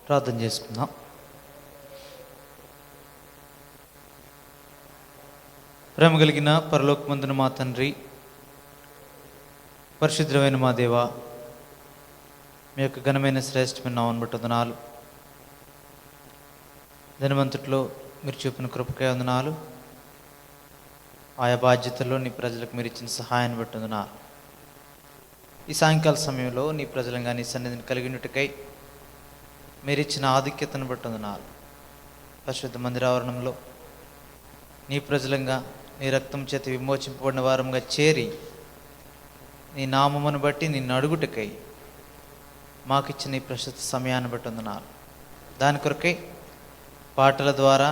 ప్రార్థన చేసుకుందాం. ప్రేమ కలిగిన పరలోకమందున మా తండ్రి, పరిశుద్ధమైన మా దేవ, మీ యొక్క ఘనమైన శ్రేష్టమైన నామమును బట్టి వందనాలు. దినమంతట్లో మీరు చూపిన కృపకే వందనాలు. ఆయా బాధ్యతల్లో నీ ప్రజలకు మీరు ఇచ్చిన సహాయాన్ని బట్టి వందనాలు. ఈ సాయంకాల సమయంలో నీ ప్రజలంగా నీ సన్నిధిని కలిగినట్టుకై మీరు ఇచ్చిన ఆధిక్యతను బట్టి వందనాలు. పరిశుద్ధ మందిరావరణంలో నీ ప్రజలంగా నీ రక్తం చేత విమోచింపబడిన వారంగా చేరి నీ నామమును బట్టి నిన్ను అడుగుటకై మాకిచ్చిన ఈ ప్రశస్త సమయాన్ని బట్టి వందనాలు. దాని కొరకై పాటల ద్వారా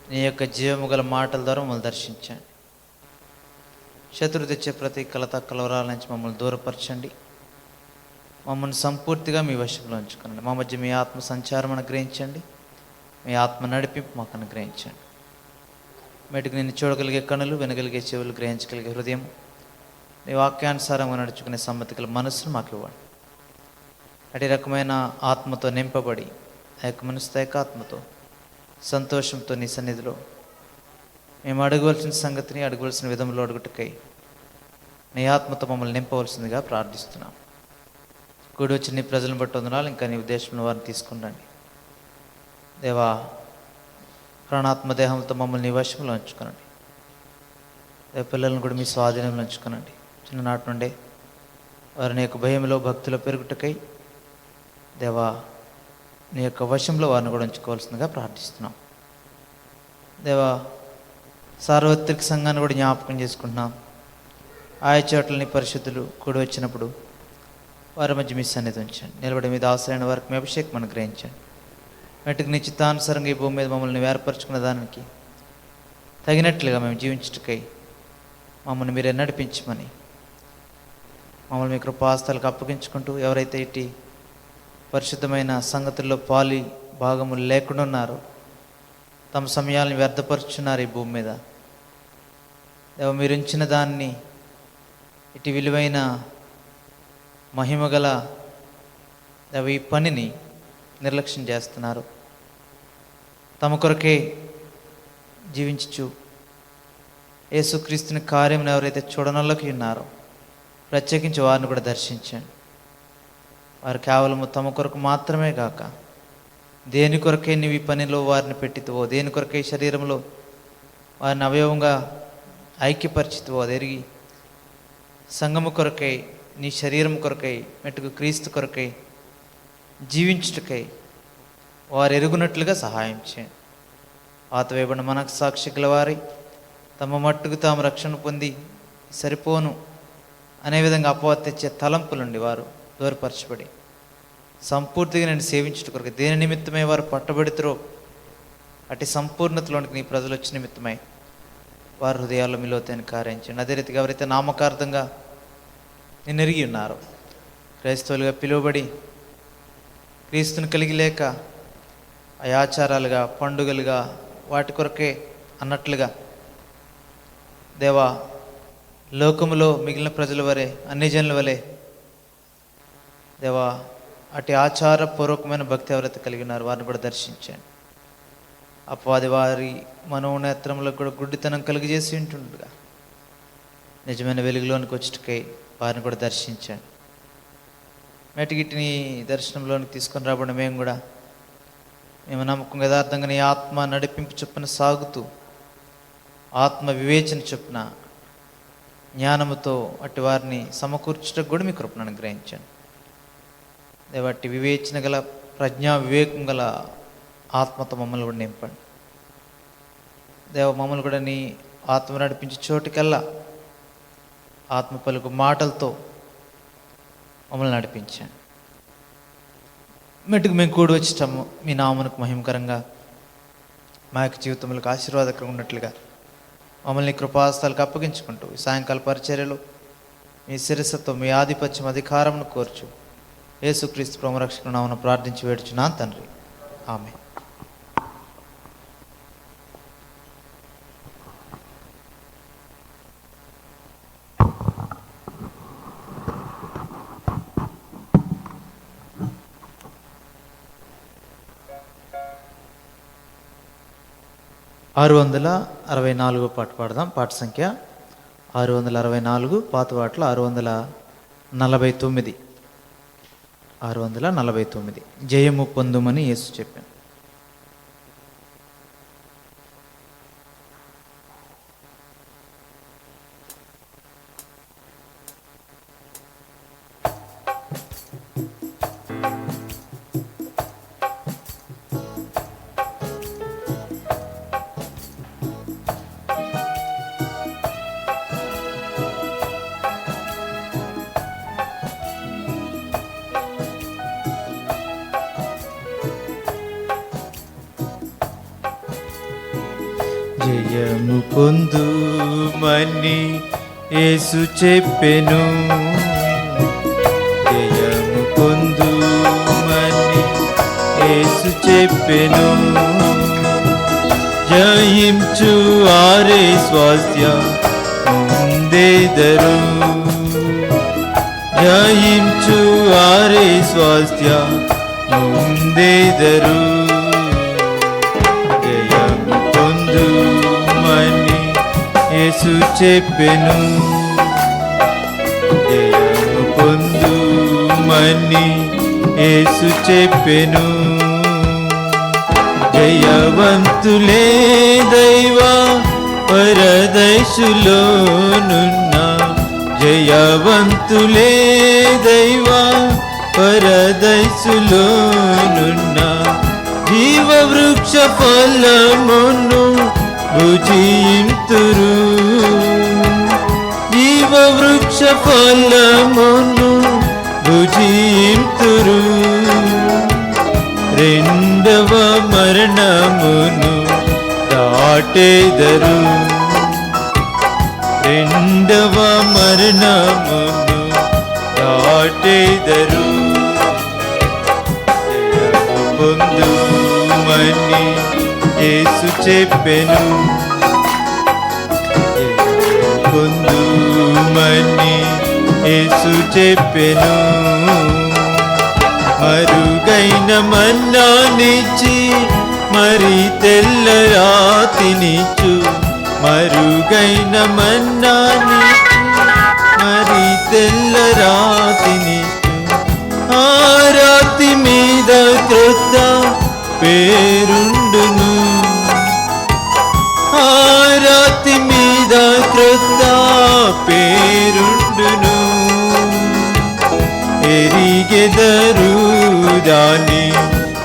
నీ యొక్క జీవము గల మాటల ద్వారా మమ్మల్ని దర్శించండి. శత్రువు తెచ్చే ప్రతి కలత కలవరాల నుంచి మమ్మల్ని దూరపరచండి. మమ్మల్ని సంపూర్తిగా మీ వశంలో ఉంచుకోండి. మా మధ్య మీ ఆత్మ సంచారం అనుగ్రహించండి. మీ ఆత్మ నడిపింపు మాకు అనుగ్రహించండి. మెటుకు నిన్ను చూడగలిగే కనులు, వినగలిగే చెవులు, గ్రహించగలిగే హృదయం, నీ వాక్యానుసారంగా నడుచుకునే సమ్మతి గల మనస్సును మాకు ఇవ్వండి. అటు రకమైన ఆత్మతో నింపబడి ఏకమనస్తో సంతోషంతో నీ సన్నిధిలో మేము అడగవలసిన సంగతిని అడగవలసిన విధంలో అడుగుటకై నీ ఆత్మతో మమ్మల్ని నింపవలసిందిగా ప్రార్థిస్తున్నాం. కూడి వచ్చి నీ ప్రజలను బట్టి వందనాలు. ఇంకా నీ ఉద్దేశంలో వారిని తీసుకురండి దేవా. ప్రాణాత్మ దేహంతో మమ్మల్ని నీ వశంలో ఉంచుకోనండి. పిల్లలను కూడా మీ స్వాధీనంలో ఉంచుకోనండి. చిన్ననాటి నుండే వారిని యొక్క భయంలో భక్తిలో పెరుగుటకై దేవా నీ యొక్క వశంలో వారిని కూడా ఉంచుకోవాల్సిందిగా ప్రార్థిస్తున్నాం దేవా. సార్వత్రిక సంఘాన్ని కూడా జ్ఞాపకం చేసుకుంటున్నాం. ఆయా చోట్ల నీ పరిశుద్ధులు కూడి వచ్చినప్పుడు వారి మధ్య మీ సన్నిధి ఉంచండి. నిలబడి మీద ఆశ్రయమైన వారికి మీ అభిషేకం అనుగ్రహించండి. మెట్టుకు నీ చిత్తానుసారంగా ఈ భూమి మీద మమ్మల్ని ఏర్పరచుకున్న దానికి తగినట్లుగా మేము జీవించుటకై మమ్మల్ని మీరే నడిపించమని మమ్మల్ని మీ కృపాస్తాలకు అప్పగించుకుంటూ, ఎవరైతే ఇటు పరిశుద్ధమైన సంగతుల్లో పాలి భాగములు లేకుండా ఉన్నారో, తమ సమయాలను వ్యర్థపరుచున్నారు ఈ భూమి మీద, దేవ మీరు ఉంచిన దాన్ని, ఇటు విలువైన మహిమగల దేవ ఈ పనిని నిర్లక్ష్యం చేస్తున్నారు. తమ కొరకే జీవించు యేసుక్రీస్తుని కార్యమును ఎవరైతే చూడనోళ్ళకి ఉన్నారో ప్రత్యేకించి వారిని కూడా దర్శించండి. వారు కేవలము తమ కొరకు మాత్రమే కాక దేని కొరకే నీవు ఈ పనిలో వారిని పెట్టితువో, దేని కొరకే శరీరంలో వారిని అవయవంగా ఐక్యపరిచితువో అదెరిగి సంఘము కొరకై, నీ శరీరం కొరకై, మెట్టుకు క్రీస్తు కొరకై జీవించుటకై వారు ఎరుగునట్లుగా సహాయం చేయండి. పాతవేయబడిన మనకు సాక్షి గలవారి తమ మట్టుకు తాము రక్షణ పొంది సరిపోను అనే విధంగా అపవాది తెచ్చే తలంపుల నుండి వారు దూరపరచబడి సంపూర్తిగా నేను సేవించుట కొరకు దేని నిమిత్తమై వారు పట్టబడితురో అటు సంపూర్ణతలోనికి నీ ప్రజలు వచ్చిన నిమిత్తమై వారి హృదయాల్లో మీలోతైన కార్యం చేయండి. అదే రీతిగా ఎవరైతే నామకార్థంగా నేను ఎరిగి ఉన్నారో, క్రైస్తవులుగా పిలువబడి క్రీస్తుని కలిగి లేక ఆచారాలుగా, పండుగలుగా, వాటి కొరకే అన్నట్లుగా దేవా లోకములో మిగిలిన ప్రజల వలె, అన్ని జనుల వలె దేవా అటు ఆచారపూర్వకమైన భక్తి ఎవరైతే కలిగి ఉన్నారో వారిని కూడా దర్శించండి. అపవాది వారి మనోనేత్రములకు కూడా గుడ్డితనం కలిగజేసి ఉంటుండగా నిజమైన వెలుగులోనికి వచ్చుటకై వారిని కూడా దర్శించండి. మెటిగిటిని దర్శనంలోనికి తీసుకొని రాబడిన మేము కూడా మేము నమ్మకం యథార్థంగా నీ ఆత్మ నడిపింపు చొప్పున సాగుతూ, ఆత్మ వివేచన చొప్పున జ్ఞానముతో అటు వారిని సమకూర్చుటకు కూడా మీ కృపను అనుగ్రహించండి. దేవట్టి వివేచన గల, ప్రజ్ఞా వివేకం గల ఆత్మతో మమ్మల్ని కూడా నింపండి దేవ. మమ్మల్ని కూడా నీ ఆత్మ నడిపించే చోటుకల్లా ఆత్మ పలుకు మాటలతో మమ్మల్ని నడిపించండి. మెట్టుకు మేము కూడి వచ్చటము మీ నామమునకు మహిమకరంగా, మా యొక్క జీవితములకు ఆశీర్వాదకరంగా ఉన్నట్లుగా మమ్మల్ని కృపాస్తాలకు అప్పగించుకుంటూ ఈ సాయంకాల పరిచర్యలో మీ శిరస్సుతో మీ ఆధిపత్యం అధికారమును కోర్చు యేసుక్రీస్తు ప్రభువు రక్షకుని నామమున ప్రార్థించి వేడుచున్నాను తండ్రి, ఆమేన్. 664 పాట పాడదాం. పాట సంఖ్య 664, పాత పాటలు 649. 649 జయము పొందుమని యేసు చెప్పాను. జయము పొందుమని యేసు చెప్పెను, జయము పొందుమని యేసు చెప్పెను. జయించు ఆరే స్వాస్థ్య ముందేదరు, జయించు ఆరే స్వాస్థ్య ముందేదరు. జయము పొందుమని యేసు చెప్పెను, జయము పొందుమని యేసు చెప్పెను. జయవంతులే దైవ పరదైసులోనున్న, జయవంతులే దైవ పరదైసులోనున్న. జీవవృక్ష ఫలమును భుజింతురు, జీవవృక్ష ఫలమును భుజింతురు. రెండవ మరణమును దాటెదరు, రెండవ మరణమును దాటెదరు. జయము పొందుమని యేసు చెప్పెను, జయము పొందుమని యేసు చెప్పెను. మరుగైన మన్నానిచ్చి మరి తెల్ల రాతినిచ్చు, మరుగైన మన్నానిచ్చి మరి తెల్ల రాతినిచ్చు. ఆ రాతి మీద క్రొత్త పేరుండును, ఆ రాతి మీద క్రొత్త పేరుండును. ఎరిగెదరు దాని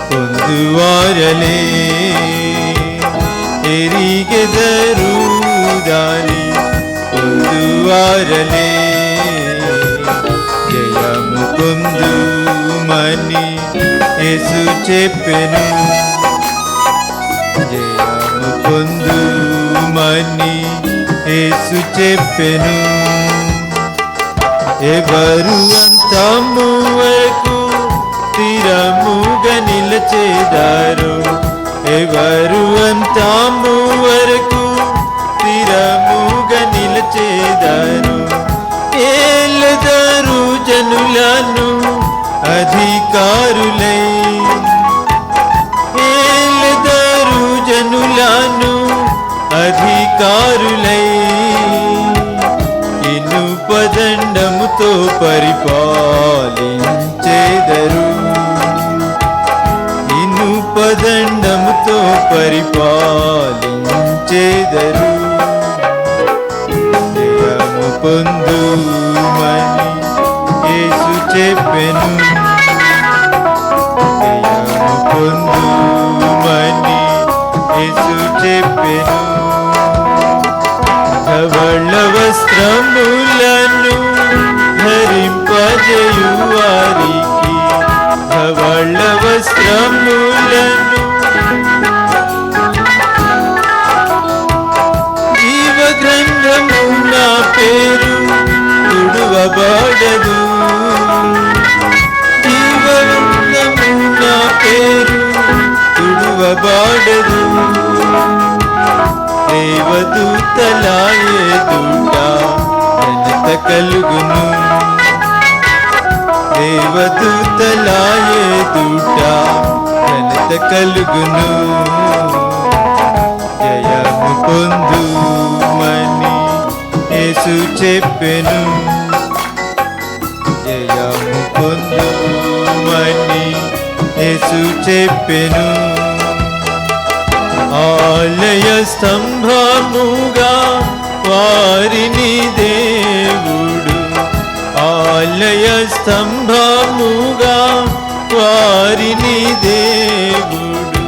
పొందువారలే, ఎరిగెదరు దాని పొందువారలే. జయము పొందుమని యేసు చెప్పెను, జయము పొందుమని యేసు చెప్పెను. ఎవరు అంతము వరకు స్థిరముగా నిలచేదారు, ఎవరు అంతము వరకు స్థిరముగా నిలచేదారు. ఏలెదరు జనులను అధికారులై, ఏలెదరు జనులను అధికారులై. ఇనుపదండముతో పరిపాలించేదరు, ఇనుపదండముతో పరిపాలించేదరు. జయము పొందుమని యేసు చెప్పెను, జయము పొందుమని యేసు చెప్పెను. ధవళ వస్త్రములను ధరింపజేయు వారికి, ధవళ వస్త్రములను జీవ గ్రంథము నా పేరు తుడువబడదు, జీవ గ్రంథము నా పేరు తుడువబడదు. దేవదూతలాయే దూట ఘనత కలుగును, దేవదూతలాయే దూట ఘనత కలుగును. జయ యేసు చెప్పెను, జయము పొందుమని యేసు చెప్పెను. ఆలయ స్తంభముగా వారిని దేవుడు, ఆలయ స్తంభముగా వారిని దేవుడు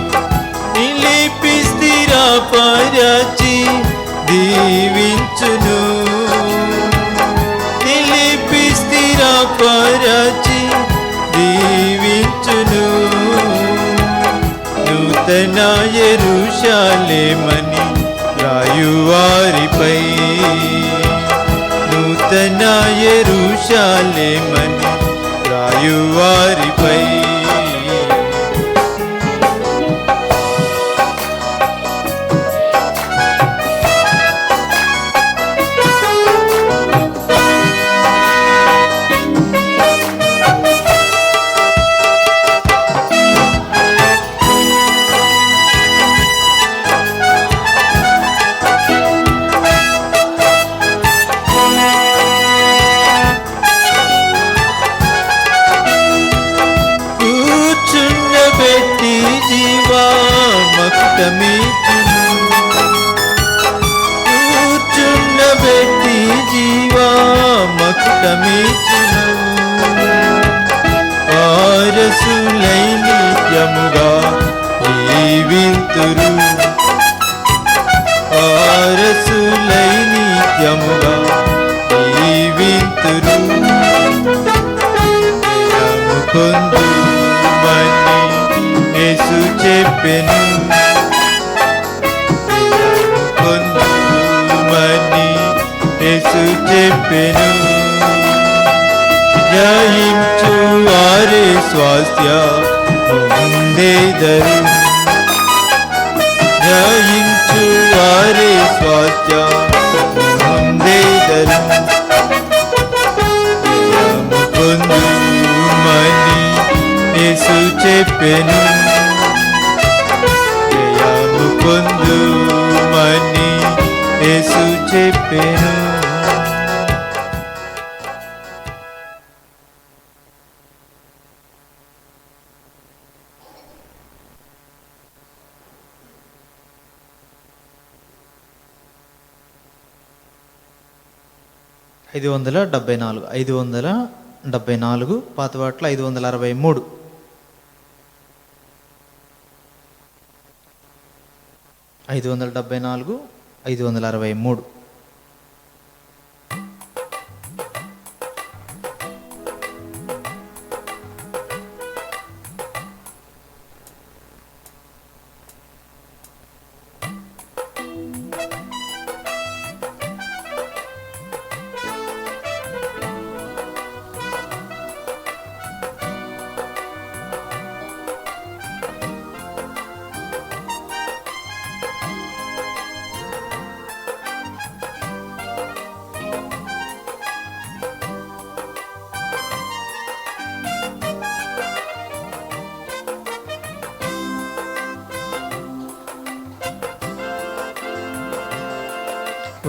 నిలిపి స్థిరపరచి దీవించును, నిలిపి స్థిరపరచి దీవించును. నూతన యెరూషలేమని రాయువారిపై, నూతన యెరూషలేమని రాయువారిపై కూర్చుండబెట్టి జీవామకుటమిచ్చును, కూర్చుండబెట్టి జీవామకుటమిచ్చును. వారసులై నిత్యముగా జీవింతురు, వారసులై నిత్యముగా జీవింతురు. జయము పొందుమని యేసు చెప్పెను, జయము పొందుమని యేసు చెప్పెను. జయించు వారే స్వాస్థ్య పొందేదరు, జయించు వారే స్వాస్థ్య పొందేదరు. జయము పొందుమని యేసు చెప్పెను, జయము పొందుమని యేసు చెప్పెను. 574 574 పాతవాట్ల 563 574 563.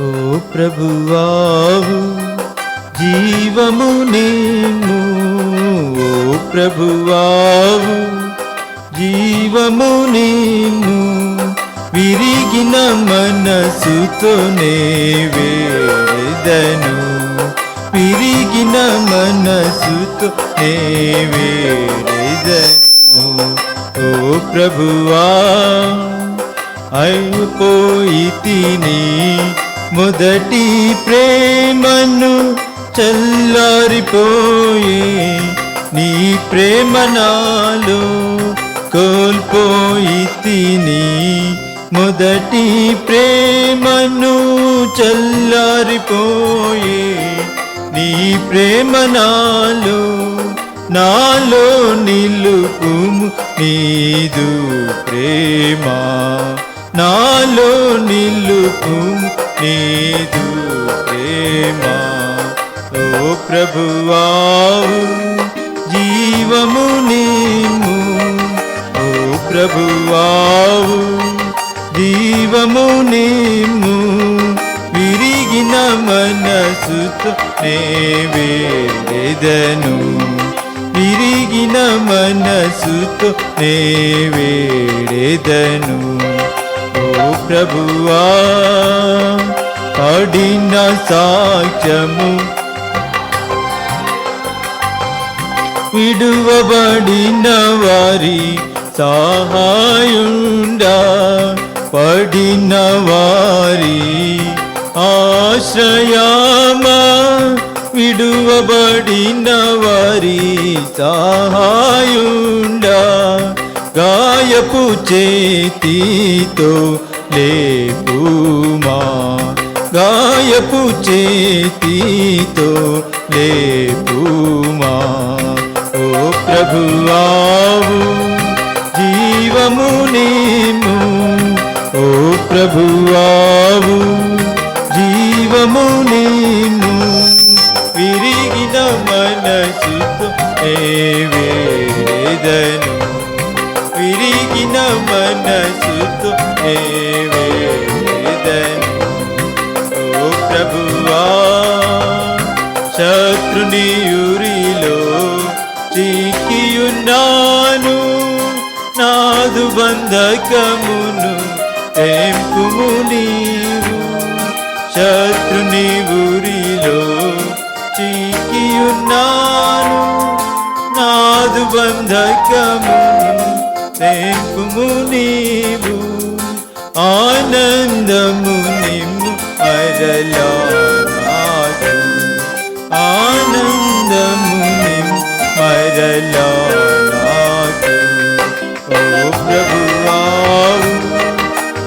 ఓ ప్రభువావు జీవము నీవు, ఓ ప్రభువావు జీవము నీవు, విరిగిన మనసుతోనే వేదను, విరిగిన మనసుతోనే వేదను. ఓ ప్రభువా అయిపోయితిని మొదటి ప్రేమను చల్లారిపోయే, నీ ప్రేమ నాలో కోల్పోయితిని మొదటి ప్రేమను చల్లారిపోయే, నీ ప్రేమ నాలో నిలుపుము నీదు ప్రేమ, నాలో నిలుపుము నీదు ప్రేమ. ఓ ప్రభువావు జీవము నీవు, ఓ ప్రభువావు జీవము నీవు, విరిగిన మనసు నే వేడెదను విరిగిన మనసుతో నే వేడెదను ఓ ప్రభువా పడిన సాక్ష్యము విడువబడిన వారి సహాయుండా పడిన వారి ఆశ్రయామా విడువబడిన వారి సహాయుండా గాయపు చేతితో లేపుమా గాయపు చేతితో లేపుమా ఓ ప్రభువావు జీవము నీము ఓ ప్రభువావు జీవము నీము విరిగిన మనసుతో నే వేడెదను విరిగిన మనసుతో నే వేడెదను ఓ ప్రభువా శత్రుని యురిలో చిక్కియున్నాను నాదు బంధకమును తెంపుము నీవు శత్రుని ఊరిలో చిక్కియున్నాను నాదు బంధకమును తెంపుము నీవు ఆనందము నిమ్ము మరలా నాకు ఆనందము నిమ్ము మరలా నాకు ఓ ప్రభువావు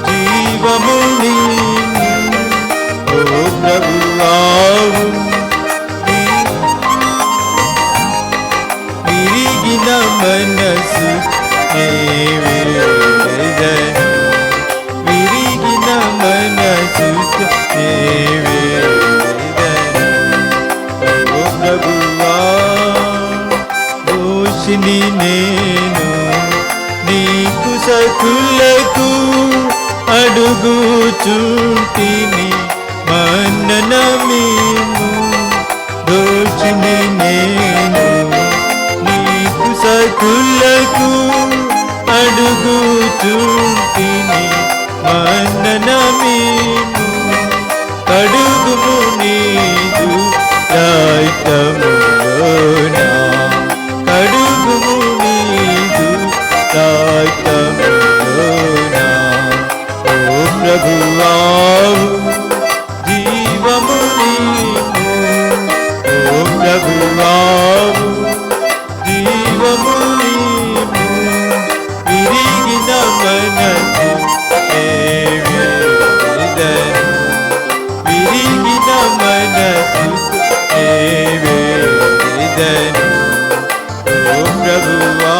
జీవము నీవు ఓ ప్రభువావు విరిగిన మనసు నే వేడెదను విరిగిన మనసు నే వేడెదను ఓ ప్రభువా దోషిని నేను నీకు సకులకు అడుగుచుంటిని మన్ననమేము దోషిని నేను నీకు సకులకు అడుగుచుంటిని మన్ననమేము కడుగుము నీదు రాయితములోనా కడుగుము నీదు రాయితములోనా ఓ ప్రభువావు జీవము నీవు ఓ ప్రభువావు జీవము నీవు విరిగిన మనసు నే వేడెదను విరిగిన మనసు నే వేడెదను ఓ ప్రభువా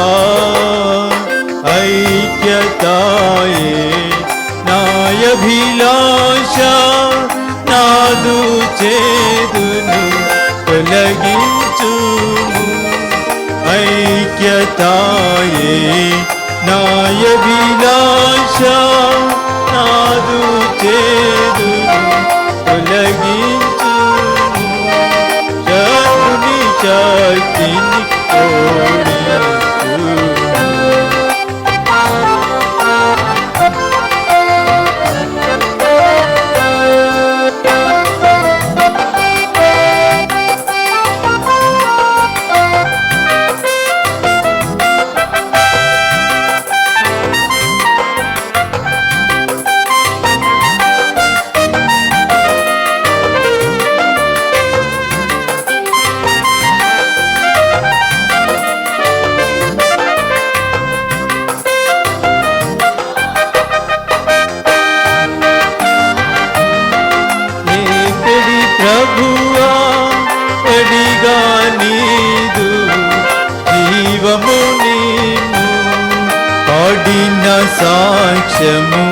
ఐక్యతాయే నాయభిలాష నాదు చేదును తొలగించుము ఐక్యతాయే నాయభిలాష నాదు చేదును తొలగించుము శత్రుని శక్తిని ఓడించుము ప్రభువా పడిగా నీదు జీవము నీవు పాడిన సాక్ష్యము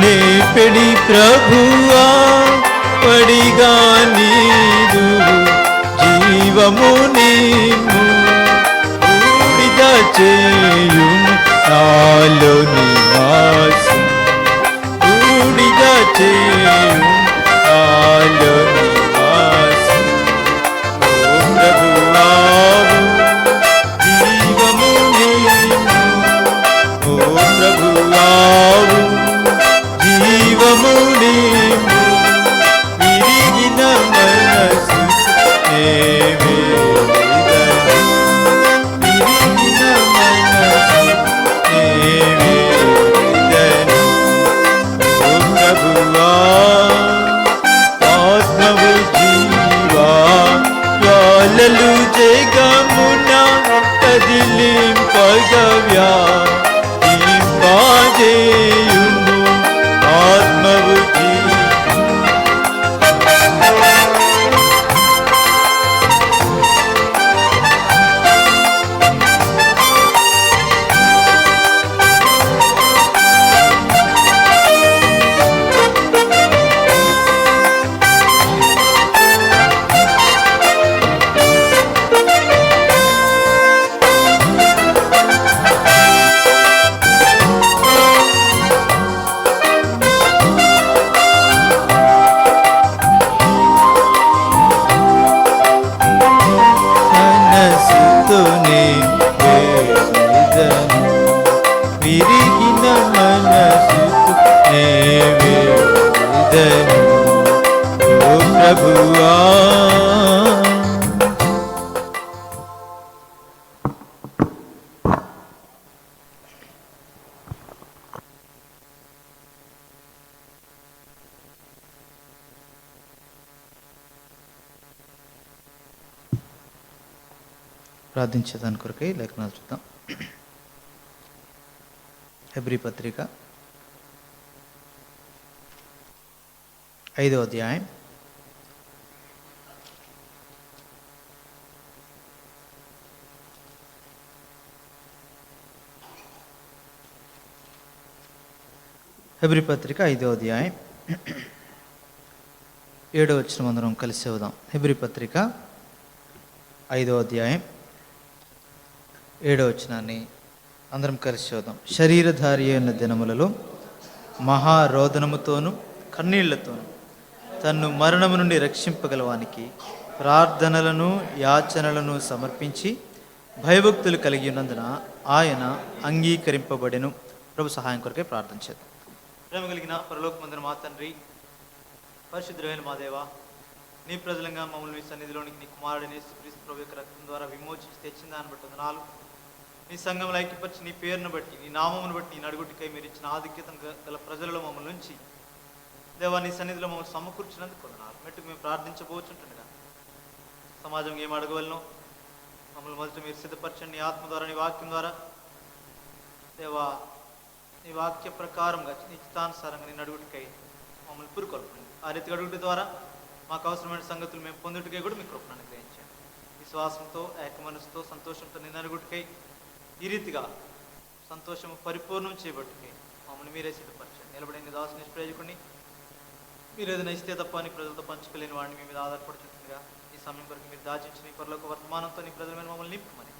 లేపెడి ప్రభువా పడిగా నీదు జీవము నీవు బూడిద చేయుము నాలో నివాసం బూడిద చేయుము నాలో నివాసం ప్రార్థించేదాని కొరకై లేఖనాలు చూద్దాం. హెబ్రీ పత్రిక 5వ అధ్యాయం 5వ అధ్యాయం 7వ వచనం అందరం కలిసి చదువుదాం. హెబ్రీ పత్రిక 5వ అధ్యాయం 7వ వచనాన్ని అందరం కలిసి చదువుదాం. శరీరధారి అయిన దినములలో మహారోదనముతోనూ కన్నీళ్లతోనూ తన్ను మరణము నుండి రక్షింపగలవానికి ప్రార్థనలను యాచనలను సమర్పించి భయభక్తులు కలిగి ఉన్నందున ఆయన అంగీకరింపబడెను. ప్రభు సహాయం కొరకే ప్రార్థన చేద్దాం. ప్రేమ కలిగిన పరలోకమందున మా తండ్రి, పరిశుద్ధుడైన మా దేవ, నీ ప్రజలంగా మమ్మల్ని మీ సన్నిధిలోనికి నీ కుమారుడైన యేసుక్రీస్తు ప్రభు యొక్క రక్తం ద్వారా విమోచించి తెచ్చిన దాన్ని బట్టి వందనాలు. నీ సంఘంలో ఐక్యపరిచి నీ పేరును బట్టి, నీ నామమును బట్టి, నీ నడుగుటికై మీరు ఇచ్చిన ఆధిక్యత గల ప్రజలలో మమ్మల్ని ఉంచి దేవా నీ సన్నిధిలో మమ్మల్ని సమకూర్చినందుకు వందనాలు. మెట్టుకు మేము ప్రార్థించబోచుంటుండగా సమాజం ఏం అడగవలనో మమ్మల్ని మొదట మీరు సిద్ధపరచండి. నీ ఆత్మ ద్వారా, నీ వాక్యం ద్వారా దేవా నీ వాక్య ప్రకారంగా నీ చిత్తానుసారంగా నీ నడుగుటికై మమ్మల్ని పురుకొల్పండి. ఆ రీతిగా అడుగుటి ద్వారా మాకు అవసరమైన సంగతులు మేము పొందుటికై కూడా మీ కృపను అనుగ్రహించండి. విశ్వాసంతో, ఏక మనసుతో, సంతోషంతో నీ నడుగుటికై ఈ రీతిగా సంతోషము పరిపూర్ణం చేయబట్టుకై మమ్మల్ని మీరే సిద్ధపరచండి. నిలబడిన దాసు నిష్ప్రయోజకుడిని మీరు ఏదైనా ఇస్తే తప్ప నీ ప్రజలతో పంచుకోలేని వాడిని మీ మీద ఆధారపడుతుండగా ఈ సమయం వరకు మీరు దాచించి నీ పరలోక వర్తమానంతో నీ ప్రజల మీద మమ్మల్ని నింపమని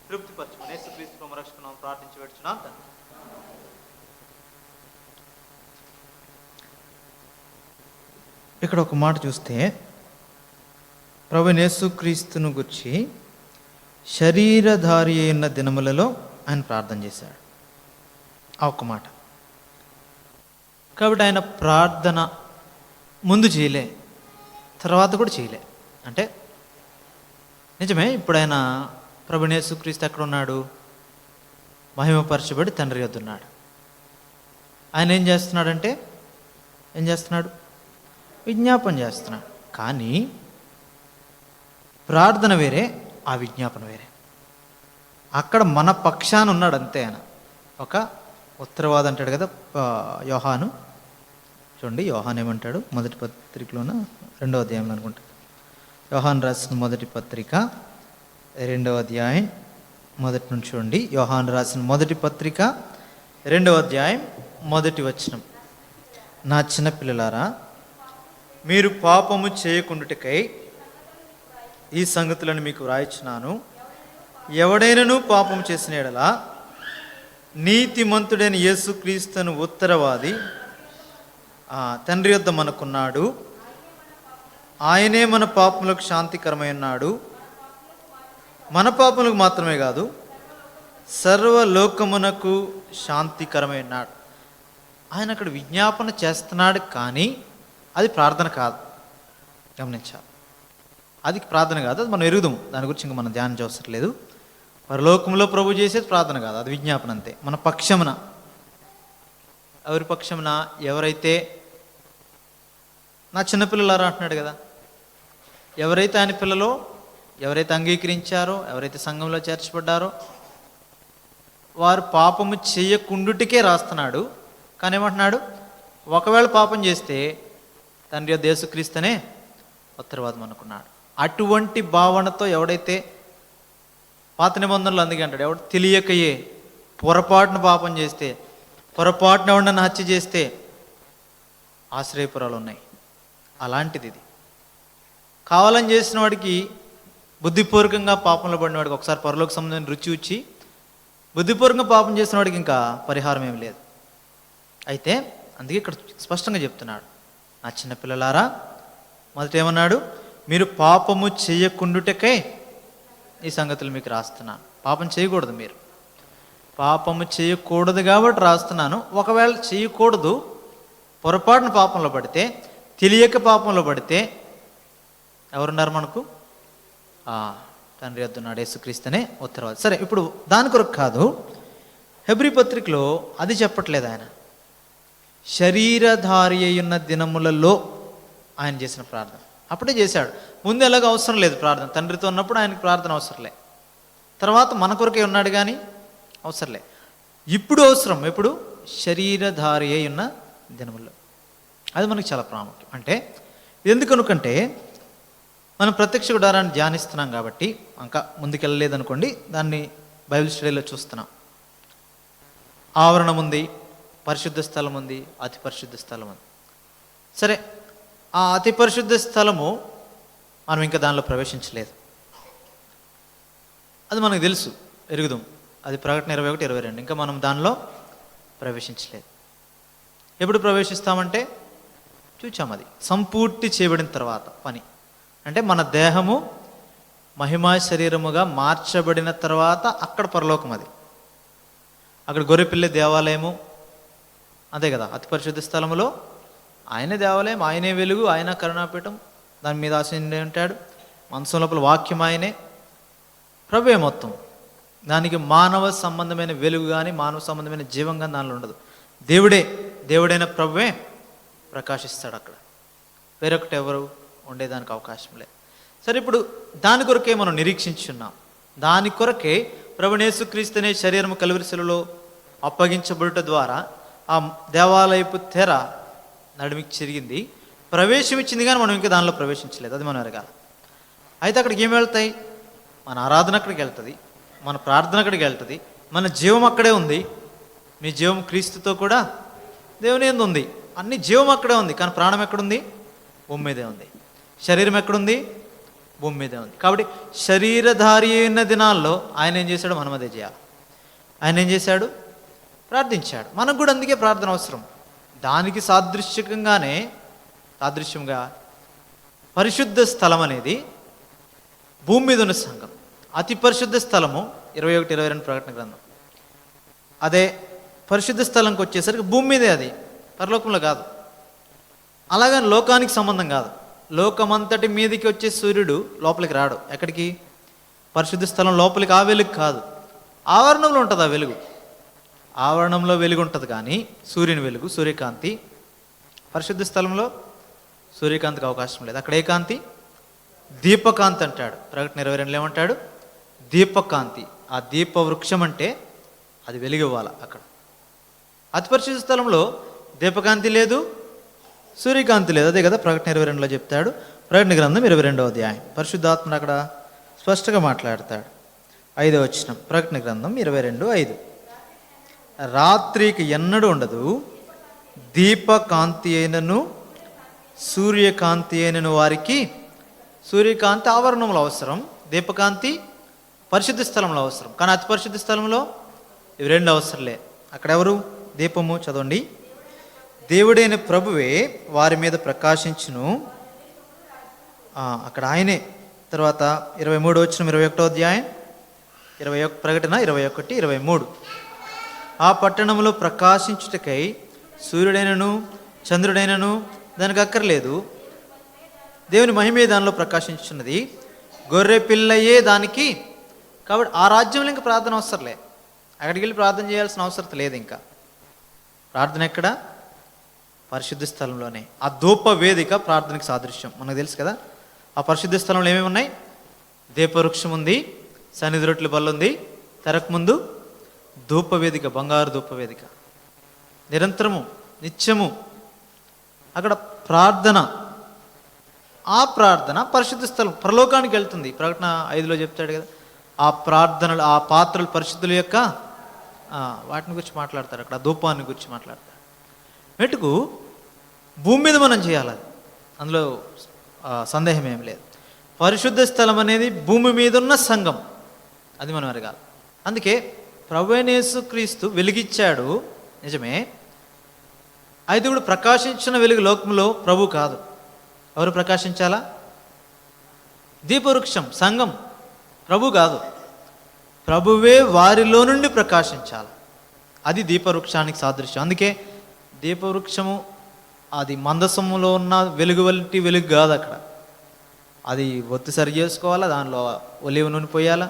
తృప్తిపరచమని యేసుక్రీస్తు రక్షకున్నాం ప్రార్థించి పెడుచున్నాం తండ్రి. ఇక్కడ ఒక మాట చూస్తే ప్రభువైన యేసుక్రీస్తును గురించి శరీరధారి అయిన దినములలో ఆయన ప్రార్థన చేశాడు. ఆ ఒక్క మాట. కాబట్టి ఆయన ప్రార్థన ముందు చేయలే, తర్వాత కూడా చేయలే. అంటే నిజమే, ఇప్పుడు ఆయన ప్రభువైన యేసుక్రీస్తు ఎక్కడ ఉన్నాడు? మహిమపరచబడి తండ్రి యొద్ద ఉన్నాడు. ఆయన ఏం చేస్తున్నాడంటే విజ్ఞాపన చేస్తున్నాడు. కానీ ప్రార్థన వేరే, ఆ విజ్ఞాపన వేరే. అక్కడ మన పక్షాన ఉన్నాడు అంతే. ఆయన ఒక ఉత్తరవాది అంటాడు కదా యోహాను. చూడండి యోహాన్ ఏమంటాడు మొదటి పత్రికలోన 2వ అధ్యాయంలో అనుకుంటా. యోహాన్ రాసిన మొదటి పత్రిక 2వ అధ్యాయం మొదటి నుంచి చూడండి. యోహాన్ రాసిన మొదటి పత్రిక 2వ అధ్యాయం మొదటి వచనం. నా చిన్నపిల్లలారా, మీరు పాపము చేయకుండుటకై ఈ సంగతులను మీకు వ్రాయిచున్నాను. ఎవడైనను పాపం చేసిన యెడల నీతిమంతుడైన యేసుక్రీస్తును ఉత్తరవాది తండ్రి యొద్ద మనకున్నాడు. ఆయనే మన పాపములకు శాంతికరమై ఉన్నాడు. మన పాపములకు మాత్రమే కాదు, సర్వలోకమునకు శాంతికరమై ఉన్నాడు. ఆయన అక్కడ విజ్ఞాపన చేస్తున్నాడు, కానీ అది ప్రార్థన కాదు. గమనించాలి, అది ప్రార్థన కాదు. అది మనం ఎరుగుదాం, దాని గురించి ఇంకా మనం ధ్యానం అవసరం లేదు. పరలోకంలో ప్రభు చేసేది ప్రార్థన కాదు, అది విజ్ఞాపన అంతే. మన పక్షమున, ఎవరి పక్షమున? ఎవరైతే నా చిన్నపిల్లలారా అంటున్నాడు కదా, ఎవరైతే ఆయన పిల్లలో, ఎవరైతే అంగీకరించారో, ఎవరైతే సంఘంలో చేర్చబడ్డారో వారు పాపము చేయకుండుటికే రాస్తున్నాడు. కానీ ఏమంటున్నాడు? ఒకవేళ పాపం చేస్తే తండ్రి యొద్ద యేసుక్రీస్తునే ఉత్తరవాదం అనుకున్నాడు. అటువంటి భావనతో ఎవడైతే పాత నిబంధనలు అందుకే అంటాడు, ఎవడు తెలియకయే పొరపాటున పాపం చేస్తే, పొరపాటున ఎవడన్నా హత్య చేస్తే ఆశ్రయపురాలు ఉన్నాయి. అలాంటిది ఇది. కావాలని చేసిన వాడికి, బుద్ధిపూర్వకంగా పాపంలో పడిన వాడికి ఒకసారి పరలోక సంబంధమైన రుచి వచ్చి బుద్ధిపూర్వకంగా పాపం చేసిన వాడికి ఇంకా పరిహారం ఏమి లేదు. అయితే అందుకే ఇక్కడ స్పష్టంగా చెప్తున్నాడు, నా చిన్నపిల్లలారా, మొదట ఏమన్నాడు? మీరు పాపము చేయకుండుటకే ఈ సంగతులు మీకు రాస్తున్నాను. పాపం చేయకూడదు, మీరు పాపము చేయకూడదు కాబట్టి రాస్తున్నాను. ఒకవేళ చేయకూడదు, పొరపాటున పాపంలో పడితే, తెలియక పాపంలో పడితే ఎవరున్నారు మనకు? తండ్రి యొద్ద ఉన్నాడు, యేసుక్రీస్తునే ఉత్తరవాది. సరే, ఇప్పుడు దాని కొరకు కాదు, హెబ్రీ పత్రికలో అది చెప్పట్లేదు. ఆయన శరీరధారి అయ్యున్న దినములలో ఆయన చేసిన ప్రార్థన అప్పుడే చేశాడు. ముందు ఎలాగో అవసరం లేదు ప్రార్థన. తండ్రితో ఉన్నప్పుడు ఆయనకు ప్రార్థన అవసరం లే. తర్వాత మన కొరకే ఉన్నాడు కానీ అవసరంలే. ఇప్పుడు అవసరం, ఎప్పుడు? శరీరధారి అయి ఉన్న దినముల్లో. అది మనకు చాలా ప్రాముఖ్యం. అంటే ఎందుకనుకంటే మనం ప్రత్యక్ష గుడారాన్ని ధ్యానిస్తున్నాం కాబట్టి, ఇంకా ముందుకెళ్ళలేదనుకోండి, దాన్ని బైబిల్ స్టడీలో చూస్తున్నాం. ఆవరణం ఉంది, పరిశుద్ధ స్థలం ఉంది, అతి పరిశుద్ధ స్థలం ఉంది. సరే, ఆ అతి పరిశుద్ధ స్థలము మనం ఇంకా దానిలో ప్రవేశించలేదు. అది మనకు తెలుసు, ఎరుగుదాం. అది ప్రకటన 21, 22. ఇంకా మనం దానిలో ప్రవేశించలేదు. ఎప్పుడు ప్రవేశిస్తామంటే చూచాం, అది సంపూర్తి చేయబడిన తర్వాత పని. అంటే మన దేహము మహిమా శరీరముగా మార్చబడిన తర్వాత అక్కడ పరలోకం. అది అక్కడ గొర్రెపిల్ల దేవాలయము, అదే కదా అతి పరిశుద్ధ స్థలములో. ఆయనే దేవాలయం, ఆయనే వెలుగు, ఆయన కరుణాపీఠం, దాని మీద ఆశీనుడై ఉంటాడు. మనసు లోపల వాక్యం ఆయనే, ప్రభువే మొత్తం. దానికి మానవ సంబంధమైన వెలుగు కానీ మానవ సంబంధమైన జీవం కానీ దానిలో ఉండదు. దేవుడైన ప్రభువే ప్రకాశిస్తాడు అక్కడ. వేరొకటి ఎవరు ఉండేదానికి అవకాశం లేదు. సరే, ఇప్పుడు దాని కొరకే మనం నిరీక్షించున్నాం. దాని కొరకే ప్రభువైన యేసుక్రీస్తు అనే శరీరము కలువరి శిలువలో అప్పగించబడుట ద్వారా ఆ దేవాలయపు తెర నడుమికి చెరిగింది, ప్రవేశం ఇచ్చింది, కానీ మనం ఇంకా దానిలో ప్రవేశించలేదు. అది మనం ఎరగాలి. అయితే అక్కడికి ఏమి వెళ్తాయి? మన ఆరాధన అక్కడికి వెళ్తుంది, మన ప్రార్థన అక్కడికి వెళ్తుంది, మన జీవం అక్కడే ఉంది. మీ జీవం క్రీస్తుతో కూడా దేవుని యందు ఉంది. అన్ని జీవం అక్కడే ఉంది, కానీ ప్రాణం ఎక్కడుంది? భూమి మీదే ఉంది. శరీరం ఎక్కడుంది? భూమి మీదే ఉంది. కాబట్టి శరీరధారి అయిన దినాల్లో ఆయన ఏం చేశాడు? మనం అదే చేయాలి. ఆయన ఏం చేశాడు? ప్రార్థించాడు. మనకు కూడా అందుకే ప్రార్థన అవసరం. దానికి సాదృశ్యంగా పరిశుద్ధ స్థలం అనేది భూమి మీద ఉన్న సంఘం. అతి పరిశుద్ధ స్థలము 21, 22 ప్రకటన గ్రంథం. అదే పరిశుద్ధ స్థలంకి వచ్చేసరికి భూమి మీదే, అది పరలోకంలో కాదు. అలాగని లోకానికి సంబంధం కాదు. లోకమంతటి మీదకి వచ్చే సూర్యుడు లోపలికి రాడు. ఎక్కడికి? పరిశుద్ధ స్థలం లోపలికి. ఆ వెలుగు కాదు, ఆవరణంలో ఉంటుంది ఆ వెలుగు. ఆవరణంలో వెలుగు ఉంటుంది, కానీ సూర్యుని వెలుగు, సూర్యకాంతి. పరిశుద్ధ స్థలంలో సూర్యకాంతికి అవకాశం లేదు. అక్కడ ఏ కాంతి? దీపకాంతి అంటాడు. ప్రకటన 22 ఏమంటాడు? దీపకాంతి. ఆ దీప వృక్షం అంటే అది వెలుగివ్వాలి అక్కడ. అతి పరిశుద్ధ స్థలంలో దీపకాంతి లేదు, సూర్యకాంతి లేదు. అదే కదా ప్రకటన 22లో చెప్తాడు. ప్రకటన గ్రంథం 22వ అధ్యాయం. పరిశుద్ధాత్ముడు అక్కడ స్పష్టంగా మాట్లాడతాడు. 5వ వచనం, ప్రకటన గ్రంథం 22:5. రాత్రికి ఎన్నడూ ఉండదు, దీపకాంతి అయినను సూర్యకాంతి అయినను వారికి. సూర్యకాంతి ఆవరణంలో అవసరం, దీపకాంతి పరిశుద్ధ స్థలంలో అవసరం. కానీ అతి పరిశుద్ధ స్థలంలో ఇవి రెండు అవసరంలే. అక్కడ ఎవరు? దీపము. చదవండి. దేవుడైన ప్రభువే వారి మీద ప్రకాశించును. అక్కడ ఆయనే. తర్వాత 23వ వచనం, 21వ అధ్యాయం, 21 ప్రకటన 21, 23. ఆ పట్టణంలో ప్రకాశించుటకై సూర్యుడైనను చంద్రుడైనను దానికి అక్కర్లేదు, దేవుని మహిమే దానిలో ప్రకాశించున్నది, గొర్రె పిల్లయే దానికి. కాబట్టి ఆ రాజ్యంలో ఇంకా ప్రార్థన అవసరంలే. అక్కడికి వెళ్ళి ప్రార్థన చేయాల్సిన అవసరం లేదు. ఇంకా ప్రార్థన ఎక్కడ? పరిశుద్ధ స్థలంలోనే. ఆ ధూప వేదిక ప్రార్థనకి సాదృశ్యం. మనకు తెలుసు కదా. ఆ పరిశుద్ధ స్థలంలో ఏమేమి ఉన్నాయి? దీపవృక్షం ఉంది, సన్నిధి రొట్టెల బల్ల ఉంది, తెరకు ముందు ధూపవేదిక, బంగారు ధూపవేదిక. నిరంతరము, నిత్యము అక్కడ ప్రార్థన. ఆ ప్రార్థన పరిశుద్ధ స్థలం, పరలోకానికి వెళ్తుంది. ప్రకటన 5లో చెప్తాడు కదా, ఆ ప్రార్థనలు, ఆ పాత్రలు పరిశుద్ధుల యొక్క వాటిని గురించి మాట్లాడతారు. అక్కడ ధూపాన్ని గురించి మాట్లాడతారు. మెటుకు భూమి మీద మనం చేయాలి, అది అందులో సందేహం ఏం లేదు. పరిశుద్ధ స్థలం అనేది భూమి మీద ఉన్న సంఘం, అది మనం ఎరగాలి. అందుకే ప్రభువైన యేసుక్రీస్తు వెలిగిచ్చాడు, నిజమే. అయితే ఇప్పుడు ప్రకాశించిన వెలుగు లోకంలో ప్రభు కాదు. ఎవరు ప్రకాశించాలా? దీపవృక్షం, సంఘం, ప్రభు కాదు. ప్రభువే వారిలో నుండి ప్రకాశించాలి. అది దీపవృక్షానికి సాదృశ్యం. అందుకే దీపవృక్షము అది మందసములో ఉన్న వెలుగు వంటి వెలుగు కాదు. అక్కడ అది ఒత్తి సరి చేసుకోవాలా, దానిలో ఒలివ నూనె పోయాలా,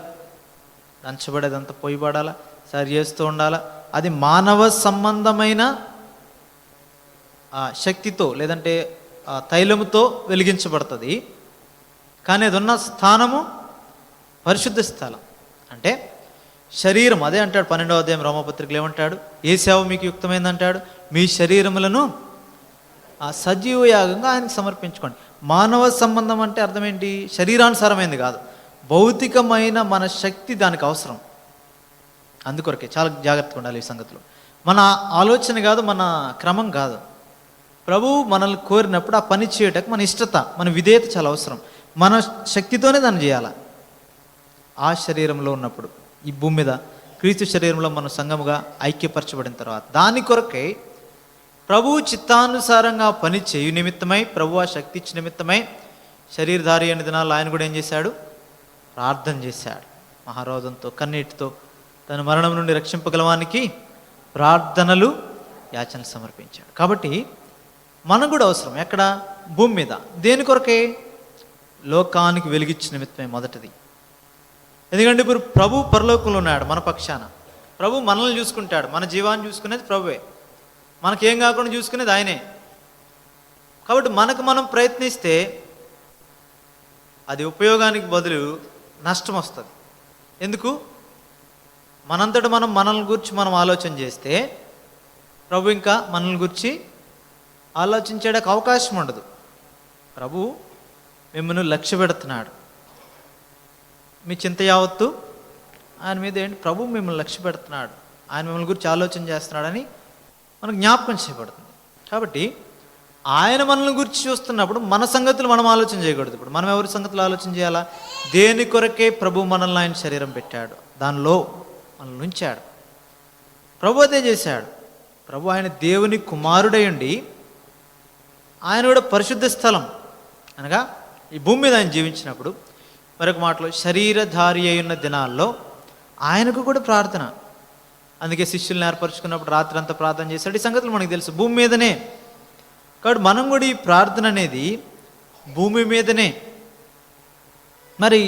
దంచబడేదంతా పొయ్యిపడాలా, సరి చేస్తూ ఉండాలా. అది మానవ సంబంధమైన శక్తితో లేదంటే తైలముతో వెలిగించబడుతుంది. కానీ అది ఉన్న స్థానము పరిశుద్ధ స్థలం. అంటే అంటే శరీరం, అదే అంటాడు 12వ అధ్యాయం రోమపత్రికలు ఏమంటాడు, ఏ సేవ మీకు యుక్తమైందంటాడు, మీ శరీరములను ఆ సజీవ యాగంగా ఆయనకు సమర్పించుకోండి. మానవ సంబంధం అంటే అర్థం ఏంటి? శరీరానుసారమైంది కాదు, భౌతికమైన మన శక్తి దానికి అవసరం. అందుకొరకే చాలా జాగ్రత్తగా ఉండాలి ఈ సంగతిలో. మన ఆలోచన కాదు, మన క్రమం కాదు. ప్రభువు మనల్ని కోరినప్పుడు ఆ పని చేయటకు మన ఇష్టత, మన విధేయత చాలా అవసరం. మన శక్తితోనే దాన్ని చేయాలి. ఆ శరీరంలో ఉన్నప్పుడు, ఈ భూమి మీద క్రీస్తు శరీరంలో మనం సంఘముగా ఐక్యపరచబడిన తర్వాత దాని కొరకై ప్రభువు చిత్తానుసారంగా పని చేయు నిమిత్తమై, ప్రభు ఆ శక్తి ఇచ్చిన నిమిత్తమై శరీరధారి అయిన దినాల్లో ఆయన కూడా ఏం చేశాడు? ప్రార్థన చేశాడు. మహారోధంతో, కన్నీటితో తన మరణం నుండి రక్షింపగలవానికి ప్రార్థనలు, యాచనలు సమర్పించాడు. కాబట్టి మనకు కూడా అవసరం. ఎక్కడ? భూమి మీద. దేని కొరకే? లోకానికి వెలిగించిన నిమిత్తమే మొదటిది. ఎందుకంటే ఇప్పుడు ప్రభు పరలోకంలో ఉన్నాడు మన పక్షాన. ప్రభు మనల్ని చూసుకుంటాడు. మన జీవాన్ని చూసుకునేది ప్రభువే. మనకేం కాకుండా చూసుకునేది ఆయనే. కాబట్టి మనకు మనం ప్రయత్నిస్తే అది ఉపయోగానికి బదులు నష్టం వస్తుంది. ఎందుకు? మనంతట మనం మనల్ని గురించి మనం ఆలోచన చేస్తే ప్రభు ఇంకా మనల్ని గురించి ఆలోచించేటకు అవకాశం ఉండదు. ప్రభు మిమ్మల్ని లక్ష్య పెడుతున్నాడు. మీ చింత యావత్తు ఆయన మీద ఏంటి? ప్రభు మిమ్మల్ని లక్ష్య పెడుతున్నాడు, ఆయన మిమ్మల్ని గురించి ఆలోచన చేస్తున్నాడని మనకు జ్ఞాపకం చేయబడుతుంది. కాబట్టి ఆయన మనల్ని గురించి చూస్తున్నప్పుడు మన సంగతులు మనం ఆలోచన చేయకూడదు. ఇప్పుడు మనం ఎవరి సంగతులు ఆలోచన చేయాలా? దేని కొరకే ప్రభు మనల్ని ఆయన శరీరం పెట్టాడు, దానిలో మనల్ని ఉంచాడు. ప్రభు అదే చేశాడు. ప్రభు ఆయన దేవుని కుమారుడై ఉండి ఆయన కూడా పరిశుద్ధ స్థలం అనగా ఈ భూమి మీద ఆయన జీవించినప్పుడు, మరొక మాటలో శరీరధారి అయి ఉన్న దినాల్లో ఆయనకు కూడా ప్రార్థన. అందుకే శిష్యుల్ని ఏర్పరచుకున్నప్పుడు రాత్రి అంతా ప్రార్థన చేశాడు. ఈ సంగతులు మనకు తెలుసు, భూమి మీదనే. కాబట్టి మనం కూడా ఈ ప్రార్థన అనేది భూమి మీదనే. మరి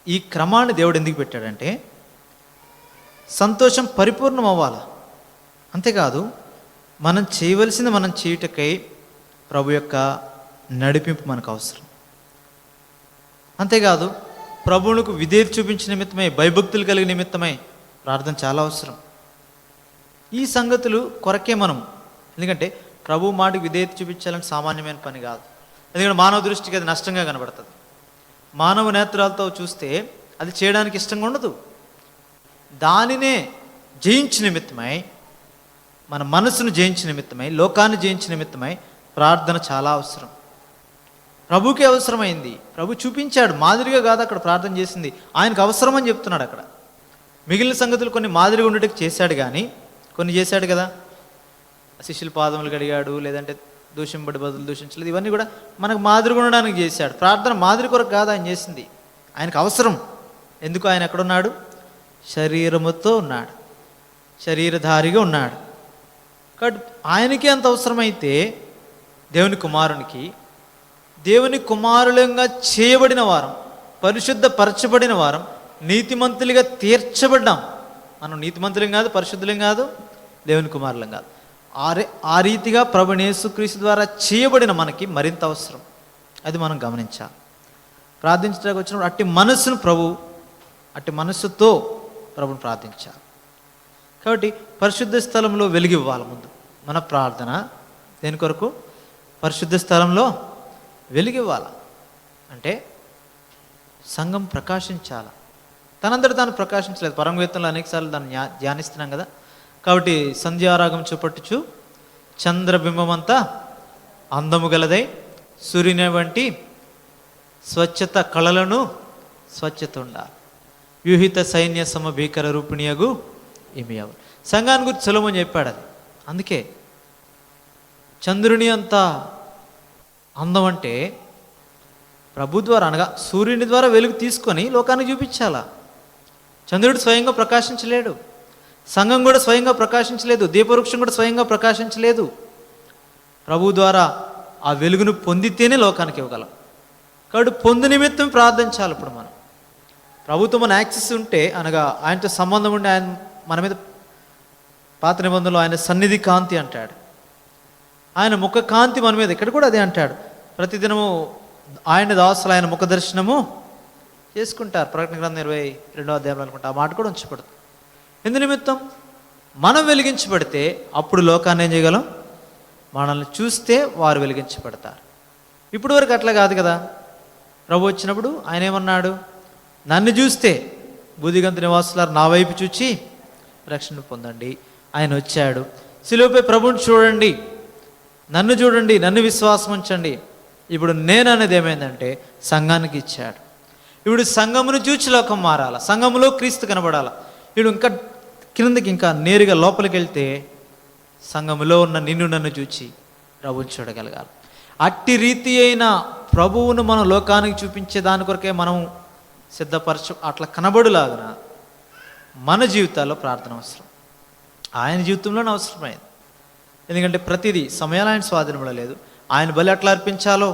ఈ క్రమాన్ని దేవుడు ఎందుకు పెట్టాడంటే సంతోషం పరిపూర్ణం అవ్వాలి. అంతేకాదు మనం చేయవలసింది మనం చేయుటకై ప్రభు యొక్క నడిపింపు మనకు అవసరం. అంతేకాదు ప్రభువులకు విధేయత చూపించిన నిమిత్తమై, భయభక్తులు కలిగిన నిమిత్తమై ప్రార్థన చాలా అవసరం. ఈ సంగతులు కొరకే మనం, ఎందుకంటే ప్రభు మాటకు విధేయత చూపించాలని సామాన్యమైన పని కాదు. ఎందుకంటే మానవ దృష్టికి అది నష్టంగా కనబడుతుంది. మానవ నేత్రాలతో చూస్తే అది చేయడానికి ఇష్టంగా ఉండదు. దానినే జయించిన నిమిత్తమై, మన మనసును జయించిన నిమిత్తమై, లోకాన్ని జయించిన నిమిత్తమై ప్రార్థన చాలా అవసరం. ప్రభుకే అవసరమైంది. ప్రభు చూపించాడు, మాదిరిగా కాదు అక్కడ ప్రార్థన చేసింది, ఆయనకు అవసరం అని చెప్తున్నాడు అక్కడ. మిగిలిన సంగతులు కొన్ని మాదిరిగా ఉండేటికి చేశాడు, కానీ కొన్ని చేశాడు కదా. శిష్యుల పాదములు కడిగాడు, లేదంటే దూషింపడి బదులు దూషించలేదు, ఇవన్నీ కూడా మనకు మాదిరిగా ఉండడానికి చేశాడు. ప్రార్థన మాదిరి కొరకు కాదు ఆయన చేసింది, ఆయనకు అవసరం. ఎందుకు? ఆయన ఎక్కడున్నాడు? శరీరముతో ఉన్నాడు, శరీరధారిగా ఉన్నాడు. కాబట్టి ఆయనకి అంత అవసరమైతే దేవుని కుమారునికి, దేవుని కుమారులంగా చేయబడిన వారం, పరిశుద్ధపరచబడిన వారం, నీతిమంతులుగా తీర్చబడ్డాం. మనం నీతిమంతులం కాదు, పరిశుద్ధులం కాదు, దేవుని కుమారులం కాదు. ఆ రీతిగా ప్రభుని యేసుక్రీస్తు ద్వారా చేయబడిన మనకి మరింత అవసరం. అది మనం గమనించాలి. ప్రార్థించడానికి వచ్చినప్పుడు అట్టి మనస్సుతో ప్రభుని ప్రార్థించాలి. కాబట్టి పరిశుద్ధ స్థలంలో వెలిగివ్వాలి. ముందు మన ప్రార్థన దేని కొరకు? పరిశుద్ధ స్థలంలో వెలిగివ్వాలి. అంటే సంఘం ప్రకాశించాలి. తనంతట తాను ప్రకాశించలేదు. పరమగీతంలో అనేకసార్లు దాన్ని ధ్యానిస్తున్నాం కదా. కాబట్టి సంధ్యారాగం చూపట్టుచు చంద్రబింబమంతా అందము గలదై సూర్యుని వంటి స్వచ్ఛత కళలను స్వచ్ఛత ఉండాలి. వ్యూహిత సైన్య సమ భీకర రూపిణియగు ఏమి అవు. సంఘాన్ని గురించి సొలొమోను చెప్పాడు అది. అందుకే చంద్రుని అంత అందం అంటే ప్రభు ద్వారా, అనగా సూర్యుని ద్వారా వెలుగు తీసుకొని లోకానికి చూపించాలా. చంద్రుడు స్వయంగా ప్రకాశించలేడు, సంఘం కూడా స్వయంగా ప్రకాశించలేదు, దీపవృక్షం కూడా స్వయంగా ప్రకాశించలేదు. ప్రభు ద్వారా ఆ వెలుగును పొందితేనే లోకానికి ఇవ్వగలం. కాబట్టి పొందు నిమిత్తం ప్రార్థించాలి. ఇప్పుడు మనం ప్రభుత్వం మన యాక్సెస్ ఉంటే, అనగా ఆయనతో సంబంధం ఉండి, ఆయన మన మీద పాత నిబంధనలో ఆయన సన్నిధి కాంతి అంటాడు, ఆయన ముఖ కాంతి మన మీద, ఇక్కడ కూడా అదే అంటాడు. ప్రతిదినము ఆయన దాసులు ఆయన ముఖ దర్శనము చేసుకుంటారు. ప్రకటన గ్రంథం 22వ అధ్యాయంలో అనుకుంటా ఆ మాట కూడా ఉంచబడుతుంది. ఎందు నిమిత్తం? మనం వెలిగించబడితే అప్పుడు లోకాన్ని ఏం చేయగలం? మనల్ని చూస్తే వారు వెలిగించబడతారు. ఇప్పుడు వరకు అట్లా కాదు కదా. ప్రభు వచ్చినప్పుడు ఆయన ఏమన్నాడు? నన్ను చూస్తే బూదిగంత నివాసులారు నా వైపు చూచి రక్షణ పొందండి. ఆయన వచ్చాడు. శిలువపై ప్రభువుని చూడండి, నన్ను చూడండి, నన్ను విశ్వాసం ఉంచండి. ఇప్పుడు నేను అనేది ఏమైందంటే సంఘానికి ఇచ్చాడు. ఇప్పుడు సంఘమును చూచి లోకం మారాల, సంఘములో క్రీస్తు కనబడాల. ఇప్పుడు ఇంకా కిందకి ఇంకా నేరుగా లోపలికి వెళ్తే సంఘములో ఉన్న నిన్ను నన్ను చూచి ప్రభువుని చూడగలగాలి. అట్టి రీతి అయిన ప్రభువును మనం లోకానికి చూపించే దాని కొరకే మనం సిద్ధపరచు. అట్లా కనబడులాగా మన జీవితాల్లో ప్రార్థన అవసరం. ఆయన జీవితంలోనే అవసరమైంది. ఎందుకంటే ప్రతిదీ సమయాలు ఆయన స్వాధీనంలో లేదు. ఆయన బలి ఎట్లా అర్పించాలో,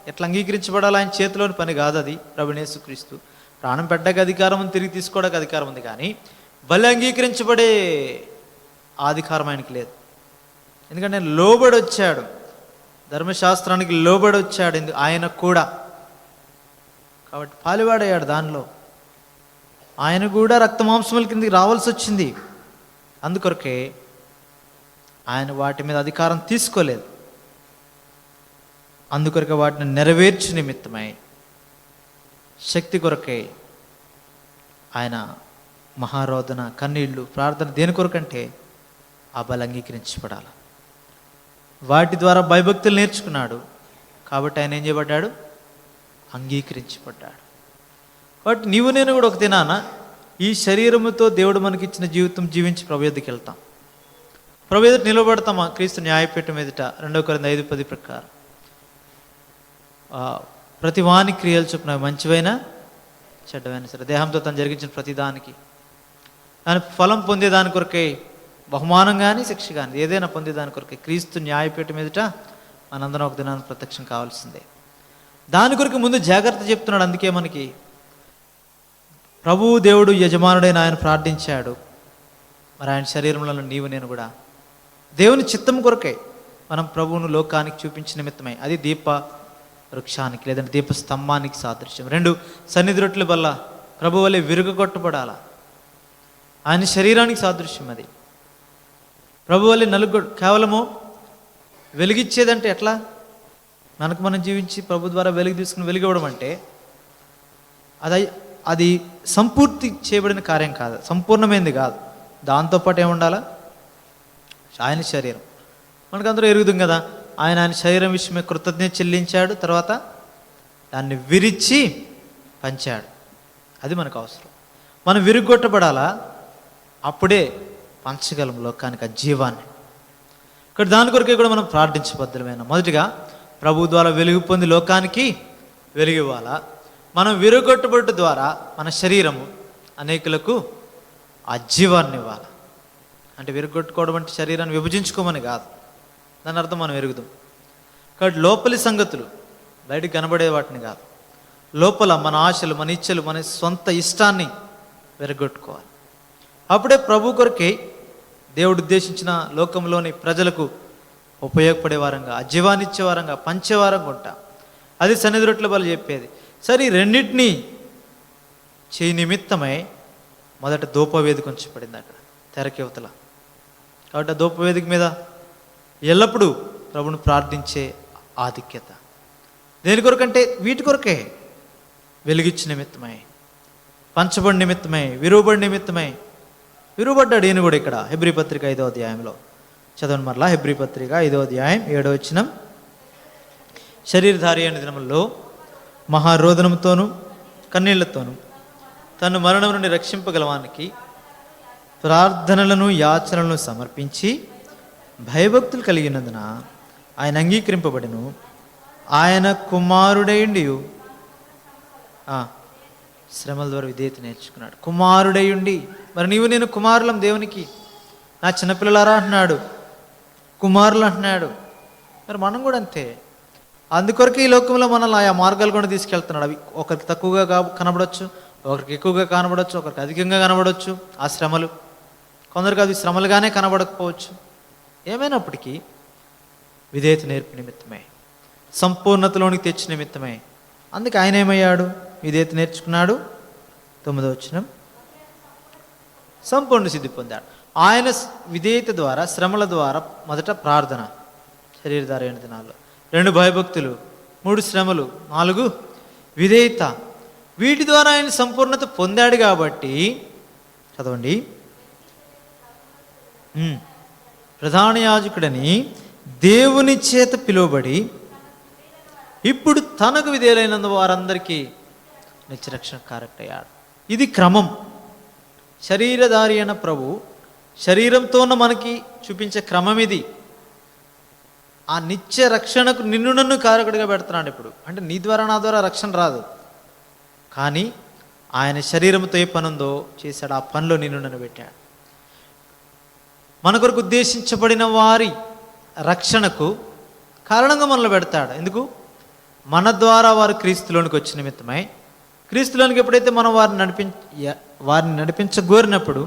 ఎట్లా అంగీకరించబడాలో ఆయన చేతిలోని పని కాదు. అది ప్రభువైన యేసుక్రీస్తు ప్రాణం పెట్టడానికి అధికారం ఉంది, తిరిగి తీసుకోవడానికి అధికారం ఉంది, కానీ బలి అంగీకరించబడే అధికారం ఆయనకి లేదు. ఎందుకంటే ఆయన లోబడి వచ్చాడు, ధర్మశాస్త్రానికి లోబడి వచ్చాడు ఆయన కూడా. కాబట్టి పాలువాడయ్యాడు దానిలో. ఆయన కూడా రక్తమాంసముల కిందకి రావాల్సి వచ్చింది. అందుకొరకే ఆయన వాటి మీద అధికారం తీసుకోలేదు. అందుకొరకే వాటిని నెరవేర్చు నిమిత్తమై శక్తి కొరకే ఆయన మహారోదన, కన్నీళ్ళు, ప్రార్థన దేని కొరకంటే ఆ బలి అంగీకరించబడాలి. వాటి ద్వారా భయభక్తులు నేర్చుకున్నాడు. కాబట్టి ఆయన ఏం చేయబడ్డాడు? అంగీకరించబడ్డాడు. కాబట్టి నీవు నేను కూడా ఒక దినాన ఈ శరీరముతో దేవుడు మనకిచ్చిన జీవితం జీవించి ప్రభు ఎదుటికి వెళ్తాం. ప్రభు ఎదుట నిలబడతామా? క్రీస్తు న్యాయపీఠం ఎదుట 2 కొరింథీ 5:10 ప్రకారం ప్రతి వాని క్రియలు చొప్పున మంచివైనా చెడ్డవైనా సరే దేహంతో తను జరిగించిన ప్రతిదానికి దాని ఫలం పొందేదాని కొరకే, బహుమానం కానీ శిక్ష కానీ ఏదైనా పొందేదాని కొరకే క్రీస్తు న్యాయపీఠం ఎదుట మనందరం ఒక దినాన్ని ప్రత్యక్షం కావాల్సిందే. దాని కొరకు ముందు జాగ్రత్త చెప్తున్నాడు. అందుకే మనకి ప్రభువు దేవుడు యజమానుడైన ఆయన ప్రార్థించాడు. మరి ఆయన శరీరంలో నీవు నేను కూడా దేవుని చిత్తం కొరకే మనం ప్రభువును లోకానికి చూపించిన నిమిత్తమై. అది దీప వృక్షానికి లేదంటే దీప స్తంభానికి సాదృశ్యం. 2 సన్నిధి రొట్టెల వల్ల ప్రభు వల్లే విరుగగొట్టబడాల. ఆయన శరీరానికి సాదృశ్యం. అది ప్రభు వల్లే కేవలము వెలిగిచ్చేదంటే ఎట్లా? మనకు మనం జీవించి ప్రభు ద్వారా వెలుగు తీసుకుని వెలిగివ్వడం అంటే అది సంపూర్తి చేయబడిన కార్యం కాదు, సంపూర్ణమైనది కాదు. దాంతోపాటు ఏముండాలా? ఆయన శరీరం మనకందరూ ఎరుగుదాం కదా. ఆయన శరీరం విషయమే కృతజ్ఞత చెల్లించాడు, తర్వాత దాన్ని విరిచి పంచాడు. అది మనకు అవసరం. మనం విరుగొట్టబడాలా, అప్పుడే పంచగలం లోకానికి ఆ జీవాన్ని. ఇక్కడ దాని కొరకే కూడా మనం ప్రార్థించబద్ధమైన. మొదటిగా ప్రభు ద్వారా వెలుగు పొంది లోకానికి వెలుగు ఇవ్వాలా. మనం విరుగొట్టబడ్డ ద్వారా మన శరీరము అనేకులకు ఆ జీవాన్ని ఇవ్వాలి. అంటే విరుగొట్టుకోవడం అంటే శరీరాన్ని విభజించుకోమని కాదు, దాని అర్థం మనం ఎరుగుదాం. కాబట్టి లోపలి సంగతులు బయటికి కనబడే వాటిని కాదు, లోపల మన ఆశలు, మన ఇచ్చలు, మన సొంత ఇష్టాన్ని విరగొట్టుకోవాలి. అప్పుడే ప్రభు కొరకే దేవుడు ఉద్దేశించిన లోకంలోని ప్రజలకు ఉపయోగపడే వారంగా, ఆ జీవాన్ని ఇచ్చే వారంగా, పంచేవారంగా ఉంటా. అది సన్నిధి రొట్టెల బలి చెప్పేది. సరే, ఈ రెండింటినీ చేయి నిమిత్తమై మొదట ధూపవేదిక ఉంచబడింది అక్కడ తెరకి యువతల. కాబట్టి ఆ ధూపవేదిక మీద ఎల్లప్పుడూ ప్రభుని ప్రార్థించే ఆధిక్యత. దేని కొరకంటే వీటి కొరకే. వెలిగిచ్చే నిమిత్తమై, పంచబడి నిమిత్తమై, విరువబడి నిమిత్తమై. విరువబడ్డాడు ఈయన కూడా ఇక్కడ హెబ్రీ పత్రిక 5వ అధ్యాయంలో చదవండి మరలా. హెబ్రీ పత్రిక 5వ అధ్యాయం 7వ వచనం. శరీరధారి అయిన దినముల్లో మహారోదనంతోనూ కన్నీళ్లతోనూ తను మరణం నుండి రక్షింపగలవానికి ప్రార్థనలను యాచనలను సమర్పించి భయభక్తులు కలిగినందున ఆయన అంగీకరింపబడిను. ఆయన కుమారుడయుండి శ్రమల ద్వారా విధేయత నేర్చుకున్నాడు. కుమారుడయుండి. మరి నీవు నేను కుమారులం దేవునికి. నా చిన్నపిల్లలారా అంటున్నాడు, కుమారులు అంటున్నాడు. మరి మనం కూడా అంతే. అందుకొరకు ఈ లోకంలో మనల్ని ఆయా మార్గాలు కూడా తీసుకెళ్తున్నాడు. అవి ఒకరికి తక్కువగా కనబడవచ్చు, ఒకరికి ఎక్కువగా కనబడవచ్చు, ఒకరికి అధికంగా కనబడవచ్చు ఆ శ్రమలు. కొందరికి అవి శ్రమలుగానే కనబడకపోవచ్చు. ఏమైనప్పటికీ విధేయత నేర్పు నిమిత్తమే, సంపూర్ణతలోనికి తెచ్చిన నిమిత్తమే. అందుకే ఆయన ఏమయ్యాడు? విధేయత నేర్చుకున్నాడు. 9వ వచనం, సంపూర్ణ సిద్ధి పొందాడు. ఆయన విధేయత ద్వారా, శ్రమల ద్వారా, మొదట ప్రార్థన, శరీరధార 8 దినాల్లో, 2 భయభక్తులు, 3 శ్రమలు, 4 విధేయత. వీటి ద్వారా ఆయన సంపూర్ణత పొందాడు కాబట్టి, చదవండి, ప్రధాన యాజకుడని దేవుని చేత పిలువబడి ఇప్పుడు తనకు విధేయులైనందు వారందరికీ నిత్యరక్షణ కారకుడయ్యాడు. ఇది క్రమం. శరీరధారి అయిన ప్రభు శరీరంతో మనకి చూపించే క్రమం ఇది. ఆ నిత్య రక్షణకు నిన్ను నన్ను కారకుడిగా పెడుతున్నాడు ఇప్పుడు. అంటే నీ ద్వారా నా ద్వారా రక్షణ రాదు, కానీ ఆయన శరీరంతో ఏ పని ఉందో చేశాడు, ఆ పనిలో నిన్ను నన్ను పెట్టాడు. మన కొరకు ఉద్దేశించబడిన వారి రక్షణకు కారణంగా మనలో పెడతాడు. ఎందుకు? మన ద్వారా వారు క్రీస్తులోనికి వచ్చిన నిమిత్తమై, క్రీస్తులోనికి ఎప్పుడైతే మనం వారిని నడిపించగోరినప్పుడు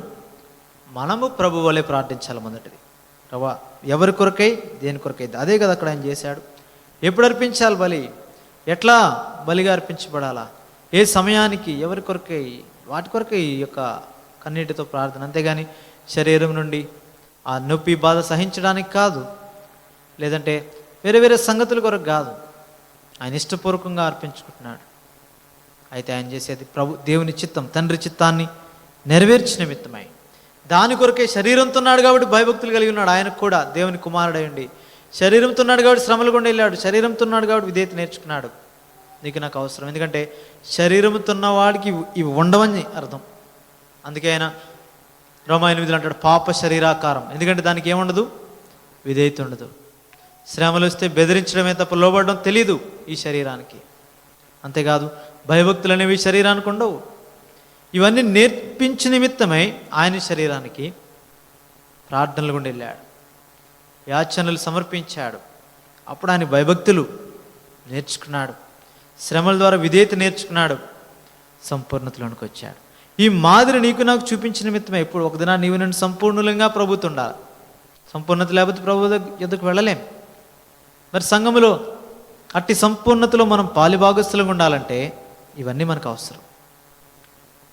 మనము ప్రభు వలె ప్రార్థించాలి. మొదటిది, ప్రభా ఎవరి కొరకై, దేని కొరకై, అదే కదా అక్కడ ఆయన చేశాడు. ఎప్పుడు అర్పించాలి బలి, ఎట్లా బలిగా అర్పించబడాలా, ఏ సమయానికి, ఎవరి కొరకై, వాటి కొరకై ఈ యొక్క కన్నీటితో ప్రార్థన. అంతేగాని శరీరం నుండి ఆ నొప్పి బాధ సహించడానికి కాదు, లేదంటే వేరే వేరే సంగతుల కొరకు కాదు. ఆయన ఇష్టపూర్వకంగా అర్పించుకుంటున్నాడు. అయితే ఆయన చేసేది దేవుని చిత్తం, తండ్రి చిత్తాన్ని నెరవేర్చిన నిమిత్తమై, దాని కొరకే శరీరంతో ఉన్నాడు కాబట్టి భయభక్తులు కలిగి ఉన్నాడు. ఆయనకు కూడా దేవుని కుమారుడయండి. శరీరంతో ఉన్నాడు కాబట్టి శ్రమలు గుండా వెళ్ళాడు. శరీరంతో ఉన్నాడు కాబట్టి విధేయత నేర్చుకున్నాడు. నీకు నాకు అవసరం, ఎందుకంటే శరీరంతో ఉన్న వాడికి ఇవి ఉండవని అర్థం. అందుకే ఆయన రోమా 8 అంటాడు పాప శరీరాకారం. ఎందుకంటే దానికి ఏముండదు, విధేయత ఉండదు. శ్రమలు వస్తే బెదిరించడమే తప్ప లోబడడం తెలీదు ఈ శరీరానికి. అంతేకాదు భయభక్తులు అనేవి శరీరానికి ఉండవు. ఇవన్నీ నేర్పించే నిమిత్తమై ఆయన శరీరానికి ప్రార్థనలు గుండా వెళ్ళాడు, యాచనలు సమర్పించాడు. అప్పుడు ఆయన భయభక్తులు నేర్చుకున్నాడు, శ్రమల ద్వారా విధేయత నేర్చుకున్నాడు, సంపూర్ణతలోనికి వచ్చాడు. ఈ మాదిరి నీకు నాకు చూపించిన నిమిత్తమే ఇప్పుడు ఒక దిన నీవు నన్ను సంపూర్ణంగా ప్రభుత్వం ఉండాలి. సంపూర్ణత లేకపోతే ప్రభు ఎదుకు వెళ్ళలేం. మరి సంఘములో అట్టి సంపూర్ణతలో మనం పాలిభాగస్తులుగా ఉండాలంటే ఇవన్నీ మనకు అవసరం.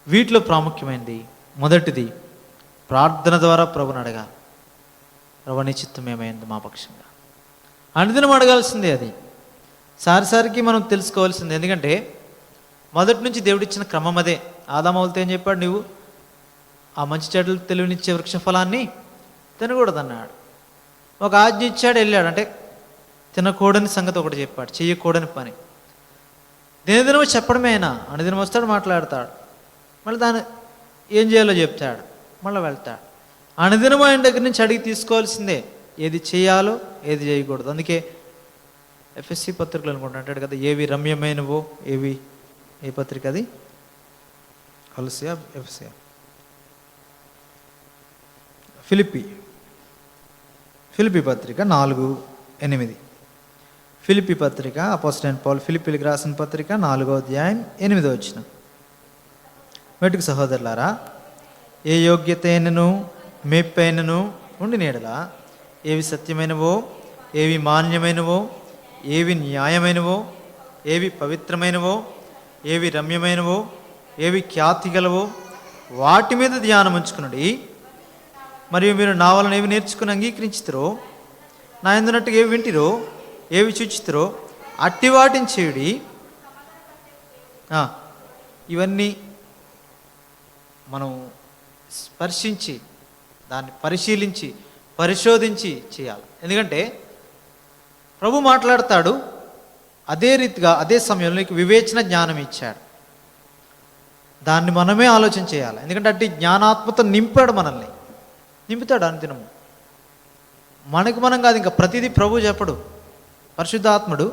వీటిలో ప్రాముఖ్యమైనది మొదటిది, ప్రార్థన ద్వారా ప్రభుని అడగాలి. ప్రభు నీ చిత్తం ఏమైంది మా పక్షంగా, అనుదినం అడగాల్సిందే. అది సారిసారికి మనం తెలుసుకోవాల్సిందే. ఎందుకంటే మొదటి నుంచి దేవుడిచ్చిన క్రమం అదే. ఆదామవులతో ఏం చెప్పాడు, నువ్వు ఆ మంచి చెడులు తెలివినిచ్చే వృక్ష ఫలాన్ని తినకూడదన్నాడు. ఒక ఆజ్ఞ ఇచ్చాడు, వెళ్ళాడు. అంటే తినకూడని సంగతి ఒకటి చెప్పాడు, చెయ్యకూడని పని. దినదినము చెప్పడమే. అయినా అనుదినం వస్తాడు, మాట్లాడతాడు, మళ్ళీ దాన్ని ఏం చేయాలో చెప్తాడు, మళ్ళీ వెళ్తాడు. అనుదినం ఆయన దగ్గర నుంచి అడిగి తీసుకోవాల్సిందే, ఏది చేయాలో ఏది చేయకూడదు. అందుకే ఎఫ్ఎస్సి పత్రికలు అనుకుంటా అంటాడు కదా, ఏవి రమ్యమైనవో, ఏవి, ఏ పత్రిక అది, కొలస్సీ ఎఫ్ఎస్సి, ఫిలిప్పీ పత్రిక 4:8. ఫిలిప్పీ పత్రిక అపోస్తలుడైన పౌలు ఫిలిప్పీలకు రాసిన పత్రిక 4వ అధ్యాయం 8వ వచనం. మెట్టుకు సహోదరులారా, ఏ యోగ్యత అయినను మెప్పైనను ఉండి నీడలా, ఏవి సత్యమైనవో, ఏవి మాన్యమైనవో, ఏవి న్యాయమైనవో, ఏవి పవిత్రమైనవో, ఏవి రమ్యమైనవో, ఏవి ఖ్యాతి గలవో, వాటి మీద ధ్యానం ఉంచుకున్నది. మరియు మీరు నా వలన ఏవి నేర్చుకుని అంగీకరించుతారో, నా ఎందునట్టుగా ఏవి వింటిరో, ఏవి చూచితారో అట్టి వాటిని చేయుడి. ఇవన్నీ మనం స్పర్శించి, దాన్ని పరిశీలించి, పరిశోధించి చేయాలి. ఎందుకంటే ప్రభు మాట్లాడతాడు, అదే రీతిగా అదే సమయంలో నీకు వివేచన జ్ఞానం ఇచ్చాడు. దాన్ని మనమే ఆలోచన చేయాలి. ఎందుకంటే అట్టి జ్ఞానాత్మత నింపాడు, మనల్ని నింపుతాడు అనుదినము. మనకు మనం కాదు, ఇంకా ప్రతిదీ ప్రభు చెప్పడు. పరిశుద్ధాత్ముడు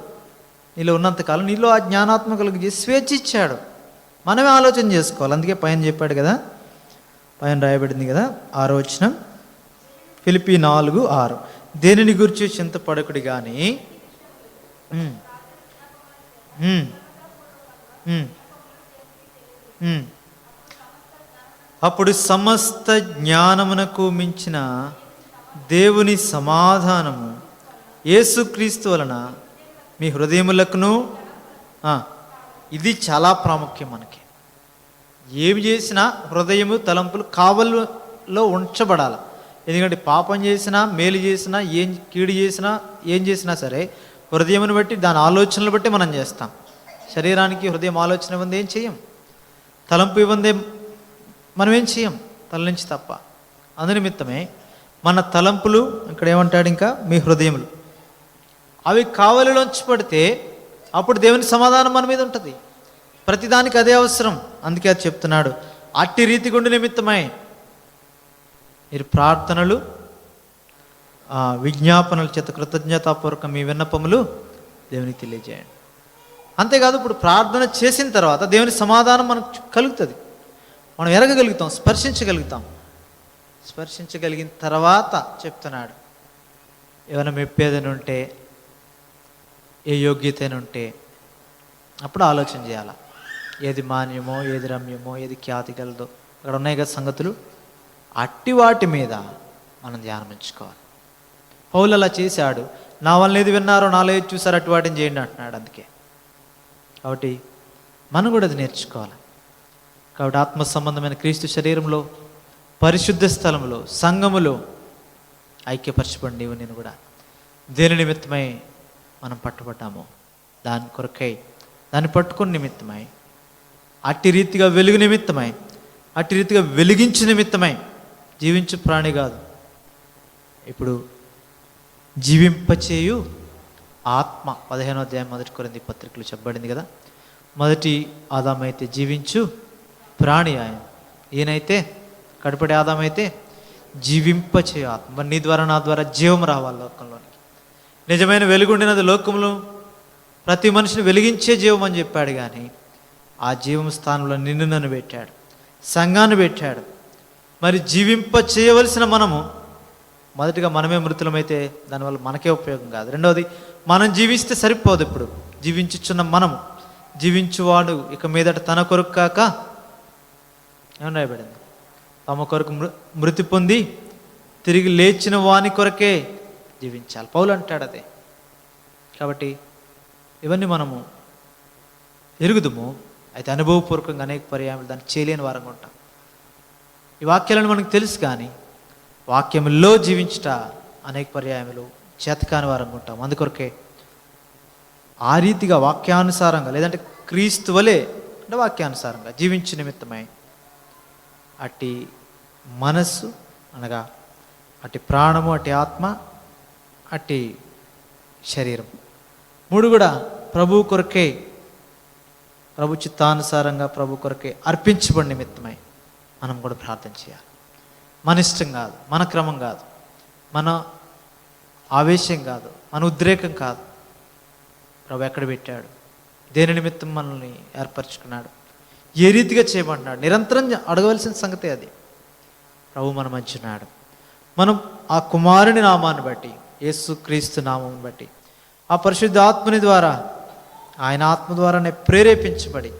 నీలో ఉన్నంతకాలం నీలో ఆ జ్ఞానాత్మకులకు చేసి స్వేచ్ఛ ఇచ్చాడు. మనమే ఆలోచన చేసుకోవాలి. అందుకే పైన చెప్పాడు కదా, పైన రాయబడింది కదా 6వ వచనం, ఫిలిప్పీ 4:6, దేనిని గురించి చింతపడకుడి కానీ అప్పుడు సమస్త జ్ఞానమునకు మించిన దేవుని సమాధానము యేసుక్రీస్తు వలన మీ హృదయములకును ఇది చాలా ప్రాముఖ్యం మనకి. ఏమి చేసినా హృదయము తలంపులు కావల్లో ఉంచబడాలి. ఎందుకంటే పాపం చేసినా, మేలు చేసినా, ఏం కీడు చేసినా, ఏం చేసినా సరే హృదయమును బట్టి, దాని ఆలోచనలు బట్టి మనం చేస్తాం. శరీరానికి హృదయం ఆలోచన ఇవ్వంది ఏం చేయం, తలంపు ఇవ్వందే మనం ఏం చేయం, తల నుంచి తప్ప. అందునిమిత్తమే మన తలంపులు, ఇక్కడ ఏమంటాడు ఇంకా, మీ హృదయములు అవి కావలిలోంచి పడితే అప్పుడు దేవుని సమాధానం మన మీద ఉంటుంది. ప్రతిదానికి అదే అవసరం. అందుకే అది చెప్తున్నాడు, అట్టి రీతి గుండు నిమిత్తమై మీరు ప్రార్థనలు విజ్ఞాపనల చేత కృతజ్ఞతాపూర్వక మీ విన్నపములు దేవునికి తెలియజేయండి. అంతేకాదు, ఇప్పుడు ప్రార్థన చేసిన తర్వాత దేవుని సమాధానం మనకు కలుగుతుంది. మనం ఎరగగలుగుతాం, స్పర్శించగలుగుతాం. స్పర్శించగలిగిన తర్వాత చెప్తున్నాడు, ఏమైనా మెప్పేదని ఉంటే, ఏ యోగ్యతని ఉంటే అప్పుడు ఆలోచన చేయాలి. ఏది మాన్యమో, ఏది రమ్యమో, ఏది ఖ్యాతి గలదో, అక్కడ ఉన్నాయి కదా సంగతులు. అట్టి వాటి మీద మనం ధ్యానం ఉంచుకోవాలి. పౌలు అలా చేశాడు. నా వల్ల ఏది విన్నారో నాలో ఏది చూసారో అట్టి వాటిని చేయండి అంటున్నాడు. అందుకే కాబట్టి మనం కూడా అది నేర్చుకోవాలి. కాబట్టి ఆత్మ సంబంధమైన క్రీస్తు శరీరంలో, పరిశుద్ధ స్థలంలో, సంఘములో ఐక్యపరచబడి నీవు నేను కూడా దేని నిమిత్తమై మనం పట్టుబడ్డామో దాని కొరకై, దాన్ని పట్టుకుని నిమిత్తమై, అట్టి రీతిగా వెలుగు నిమిత్తమై, అట్టి రీతిగా వెలిగించు నిమిత్తమై, జీవించు ప్రాణి కాదు, ఇప్పుడు జీవింపచేయు ఆత్మ. 15వ అధ్యాయం 1 కొరింథీ పత్రికలు చెప్పబడింది కదా. మొదటి ఆదామైతే జీవించు ప్రాణి ఆయన, ఈయనైతే కడపటి ఆదామైతే జీవింపచేయు ఆత్మ. మరి నీ ద్వారా నా ద్వారా జీవం రావాలి లోకంలోనికి. నిజమైన వెలుగుండినది లోకంలో ప్రతి మనిషిని వెలిగించే జీవం అని చెప్పాడు. కానీ ఆ జీవం స్థానంలో నిన్ను నన్ను పెట్టాడు, సంఘాన్ని పెట్టాడు. మరి జీవింప చేయవలసిన మనము మొదటిగా మనమే మృతులమైతే దానివల్ల మనకే ఉపయోగం కాదు. రెండవది, మనం జీవిస్తే సరిపోదు. ఇప్పుడు జీవించుచున్న మనము, జీవించువాడు ఇక మీదట తన కొరకు కాక ఏమని రాయబడింది, తమ కొరకు మృతి పొంది తిరిగి లేచిన వాని కొరకే జీవించాలి. పౌలు అంటాడు అదే. కాబట్టి ఇవన్నీ మనము ఎరుగుదుము. అయితే అనుభవపూర్వకంగా అనేక పర్యాయాలు దాన్ని చేయలేని వారంగా ఉంటాం. ఈ వాక్యాలను మనకు తెలుసు, కానీ వాక్యంలో జీవించుట అనేక పర్యాయములు చేతకాని వారంగా ఉంటాం. అందుకొరకే ఆ రీతిగా వాక్యానుసారంగా, లేదంటే క్రీస్తు వలె అంటే వాక్యానుసారంగా జీవించు నిమిత్తమై అట్టి మనస్సు అనగా అట్టి ప్రాణము, అట్టి ఆత్మ, అట్టి శరీరం 3 కూడా ప్రభు కొరకే, ప్రభు చిత్తానుసారంగా ప్రభు కొరకే అర్పించబడి నిమిత్తమై మనం కూడా ప్రార్థన చేయాలి. మన ఇష్టం కాదు, మన క్రమం కాదు, మన ఆవేశం కాదు, మన ఉద్రేకం కాదు. ప్రభు ఎక్కడ పెట్టాడు, దేని నిమిత్తం మనల్ని ఏర్పరచుకున్నాడు, ఏ రీతిగా చేయమంటున్నాడు, నిరంతరం అడగవలసిన సంగతే అది. ప్రభు మన మధ్యన్నాడు. మనం ఆ కుమారుని నామాన్ని బట్టి, యేసు క్రీస్తు నామం బట్టి, ఆ పరిశుద్ధ ఆత్మని ద్వారా, ఆయన ఆత్మ ద్వారానే ప్రేరేపించబడి,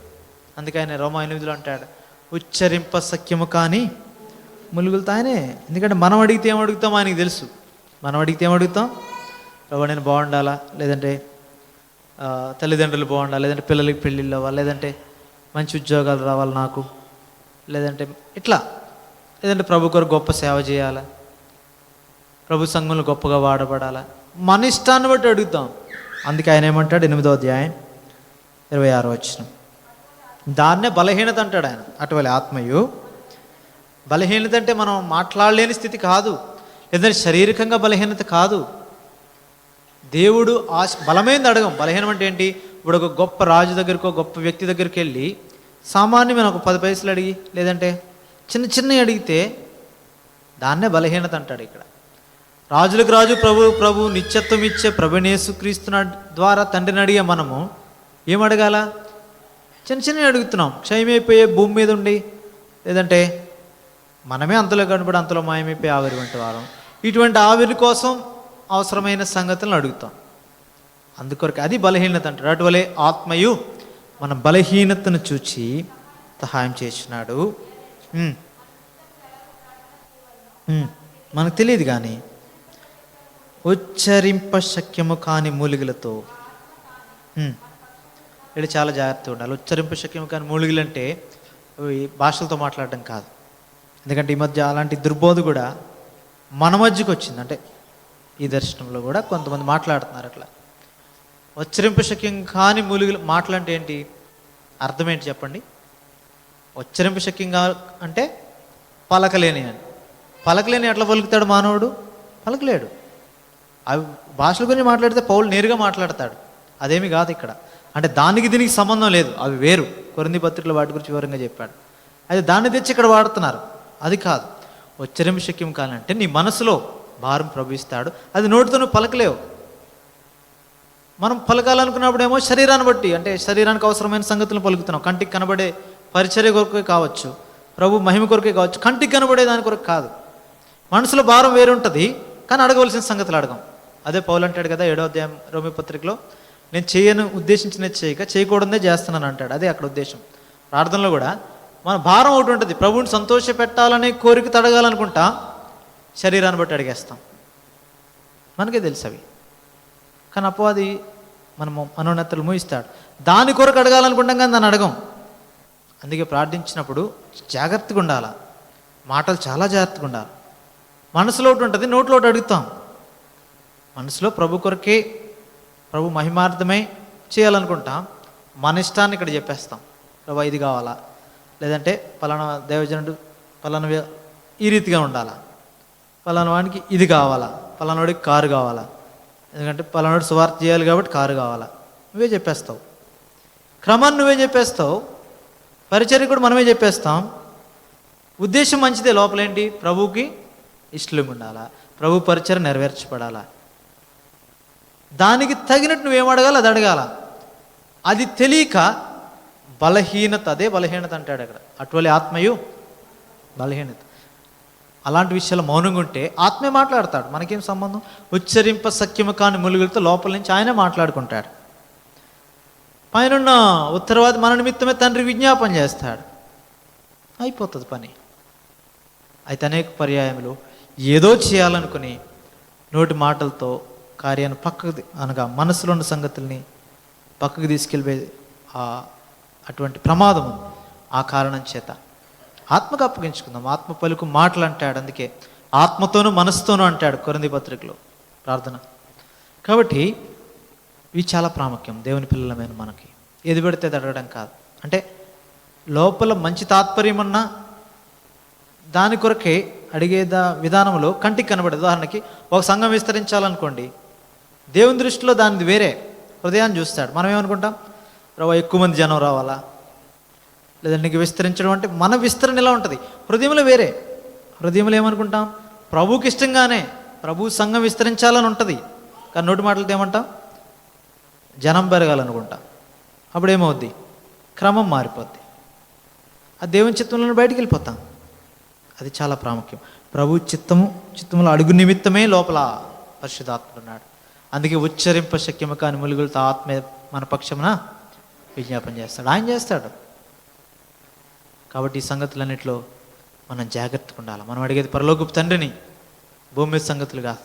అందుకే ఆయన రోమా 8లో అంటాడు, ఉచ్చరింప సఖ్యము కానీ ములుగులతో ఆయనే. ఎందుకంటే మనం అడిగితే ఏం అడుగుతాం ఆయనకి తెలుసు. మనం అడిగితే ఏం అడుగుతాం, ప్రభు నేను బాగుండాలా, లేదంటే తల్లిదండ్రులు బాగుండాలి, లేదంటే పిల్లలకి పెళ్ళిళ్ళు అవ్వాలి, లేదంటే మంచి ఉద్యోగాలు రావాలి నాకు, లేదంటే ఇట్లా, లేదంటే ప్రభు కొరకు గొప్ప సేవ చేయాలా, ప్రభు సంఘంలో గొప్పగా వాడబడాలా, మన ఇష్టాన్ని బట్టి అడుగుతాం. అందుకే ఆయన ఏమంటాడు 8వ అధ్యాయం 26వ వచనం, దాన్నే బలహీనత అంటాడు ఆయన. అటువలే ఆత్మయు, బలహీనత అంటే మనం మాట్లాడలేని స్థితి కాదు, లేదంటే శారీరకంగా బలహీనత కాదు. దేవుడు బలమైనది అడగం. బలహీనం అంటే ఏంటి, ఇప్పుడు ఒక గొప్ప రాజు దగ్గరికి, ఒక గొప్ప వ్యక్తి దగ్గరికి వెళ్ళి సామాన్యమైన ఒక 10 పైసలు అడిగి, లేదంటే చిన్న చిన్నవి అడిగితే దాన్నే బలహీనత అంటాడు ఇక్కడ. రాజులకు రాజు, ప్రభు నిత్యత్వం ఇచ్చే ప్రభువైన యేసుక్రీస్తు ద్వారా తండ్రిని అడిగే మనము ఏం అడగాల, చిన్న చిన్నవి అడుగుతున్నాం. క్షయమైపోయే భూమి మీద ఉండి, లేదంటే మనమే అంతలో కనబడి అంతలో మాయమైపోయి ఆవిరి వంటి వారం, ఇటువంటి ఆవిరి కోసం అవసరమైన సంగతులను అడుగుతాం. అందుకొరకు అది బలహీనత అంటారు. అటువలే ఆత్మయు మన బలహీనతను చూచి సహాయం చేసినాడు. మనకు తెలియదు, కానీ ఉచ్చరింప శక్యము కాని మూలికలతో వీళ్ళు చాలా జాగ్రత్తగా ఉండాలి. ఉచ్చరింపు శక్యం కానీ మూలిగులు అంటే అవి భాషలతో మాట్లాడడం కాదు. ఎందుకంటే ఈ మధ్య అలాంటి దుర్బోధ కూడా మన మధ్యకు వచ్చింది. అంటే ఈ దర్శనంలో కూడా కొంతమంది మాట్లాడుతున్నారు అట్లా. ఉచ్చరింపు శక్యం కాని మూలిగులు మాటలంటే ఏంటి, అర్థం ఏంటి చెప్పండి? ఉచ్చరింపు శక్యంగా అంటే పలకలేని అని. పలకలేని ఎట్లా పలుకుతాడు మానవుడు? పలకలేడు. అవి భాషల గురించి మాట్లాడితే పౌలు నేరుగా మాట్లాడతాడు. అదేమి కాదు ఇక్కడ. అంటే దానికి దీనికి సంబంధం లేదు, అవి వేరు. కొరింథీ పత్రికలో వాటి గురించి వివరంగా చెప్పాడు. అయితే దాన్ని తెచ్చి ఇక్కడ వాడుతున్నారు, అది కాదు. ఉచ్చరింపు శక్యం కాలంటే నీ మనసులో భారం ప్రభవిస్తాడు, అది నోటితో నువ్వు పలకలేవు. మనం పలకాలనుకున్నప్పుడేమో శరీరాన్ని బట్టి, అంటే శరీరానికి అవసరమైన సంగతులను పలుకుతున్నాం. కంటికి కనబడే పరిచర్య కొరకే కావచ్చు, ప్రభు మహిమ కొరకే కావచ్చు, కంటికి కనబడే దాని కొరకు కాదు. మనసులో భారం వేరుంటుంది, కానీ అడగవలసిన సంగతులు అడగం. అదే పౌలు అంటాడు కదా 7వ అధ్యాయం రోమీ పత్రికలో, నేను చేయను ఉద్దేశించినది చేయక చేయకూడదే చేస్తున్నాను అంటాడు. అదే అక్కడ ఉద్దేశం. ప్రార్థనలో కూడా మన భారం ఒకటి ఉంటుంది, ప్రభువుని సంతోష పెట్టాలనే కోరిక తడగాలనుకుంటా, శరీరాన్ని బట్టి అడిగేస్తాం. మనకే తెలుసు అవి. కానీ అపవాది మనము మనోన్నతలు మూయిస్తాడు, దాని కొరకు అడగాలనుకుంటాం కానీ దాన్ని అడగం. అందుకే ప్రార్థించినప్పుడు జాగ్రత్తగా ఉండాలి, మాటలు చాలా జాగ్రత్తగా ఉండాలి. మనసులో ఒకటి ఉంటుంది, నోట్లో ఒకటి అడుగుతాం. మనసులో ప్రభు కొరకే, ప్రభు మహిమార్థమై చేయాలనుకుంటాం. మన ఇష్టాన్ని ఇక్కడ చెప్పేస్తాం, ప్రభు ఇది కావాలా, లేదంటే పలానా దేవజనుడు పలానా ఈ రీతిగా ఉండాలా, పలానా వాడికి ఇది కావాలా, పలానా వాడికి కారు కావాలా, ఎందుకంటే పలానాడు సువార్త చేయాలి కాబట్టి కారు కావాలా, నువ్వే చెప్పేస్తావు. క్రమాన్ని నువ్వే చెప్పేస్తావు. పరిచర్య కూడా మనమే చెప్పేస్తాం. ఉద్దేశం మంచిదే, లోపలేంటి, ప్రభువుకి ఇష్టం ఉండాలా, ప్రభు పరిచర్య నెరవేర్చబడాలా. దానికి తగినట్టు నువ్వేం అడగాలి అది అడగాల. అది తెలియక బలహీనత, అదే బలహీనత అంటాడు అక్కడ. అటువలి ఆత్మయు బలహీనత. అలాంటి విషయాలు మౌనంగా ఉంటే ఆత్మే మాట్లాడతాడు, మనకేం సంబంధం? ఉచ్చరింప సఖ్యము కాని ములుగులతో లోపల నుంచి ఆయనే మాట్లాడుకుంటాడు. పైన ఉత్తరవాది మన నిమిత్తమే తండ్రి విజ్ఞాపన చేస్తాడు, అయిపోతుంది పని. అయితే అనేక పర్యాయములు ఏదో చేయాలనుకుని నోటి మాటలతో కార్యాన్ని పక్కకు, అనగా మనసులో ఉన్న సంగతుల్ని పక్కకు తీసుకెళ్ళిపోయి అటువంటి ప్రమాదం ఉంది. ఆ కారణం చేత ఆత్మకు అప్పగించుకుందాం. ఆత్మ పలుకు మాటలు అంటాడు, అందుకే ఆత్మతోనూ మనసుతోనూ అంటాడు కొరింథీ పత్రికలో ప్రార్థన. కాబట్టి ఇవి చాలా ప్రాముఖ్యం దేవుని పిల్లలమైన మనకి. ఏది పెడితే అది అడగడం కాదు. అంటే లోపల మంచి తాత్పర్యం ఉన్నా దాని కొరకే అడిగే విధానంలో కంటికి కనబడదు. ఉదాహరణకి ఒక సంఘం విస్తరించాలనుకోండి, దేవుని దృష్టిలో దానిది వేరే, హృదయాన్ని చూస్తాడు. మనం ఏమనుకుంటాం, ప్రభు ఎక్కువ మంది జనం రావాలా, లేదా నీకు విస్తరించడం అంటే మన విస్తరణ ఎలా ఉంటుంది, హృదయంలో వేరే. హృదయంలో ఏమనుకుంటాం, ప్రభువుకి ఇష్టంగానే ప్రభు సంఘం విస్తరించాలని ఉంటుంది. కానీ నోటి మాటలతో ఏమంటాం, జనం పెరగాలనుకుంటాం. అప్పుడేమవుద్ది, క్రమం మారిపోద్ది. ఆ దేవుని చిత్తంలో బయటికి వెళ్ళిపోతాం. అది చాలా ప్రాముఖ్యం. ప్రభు చిత్తములో అడుగు నిమిత్తమే లోపల పరిశుద్ధాత్ముడు ఉన్నాడు. అందుకే ఉచ్చరింప శక్యము కాని ములుగులతో ఆత్మే మన పక్షమున విజ్ఞాపన చేస్తాడు, ఆయన చేస్తాడు. కాబట్టి ఈ సంగతులన్నింటిలో మనం జాగ్రత్తగా ఉండాలి. మనం అడిగేది పరలోకపు తండ్రిని, భూమి మీద సంగతులు కాదు.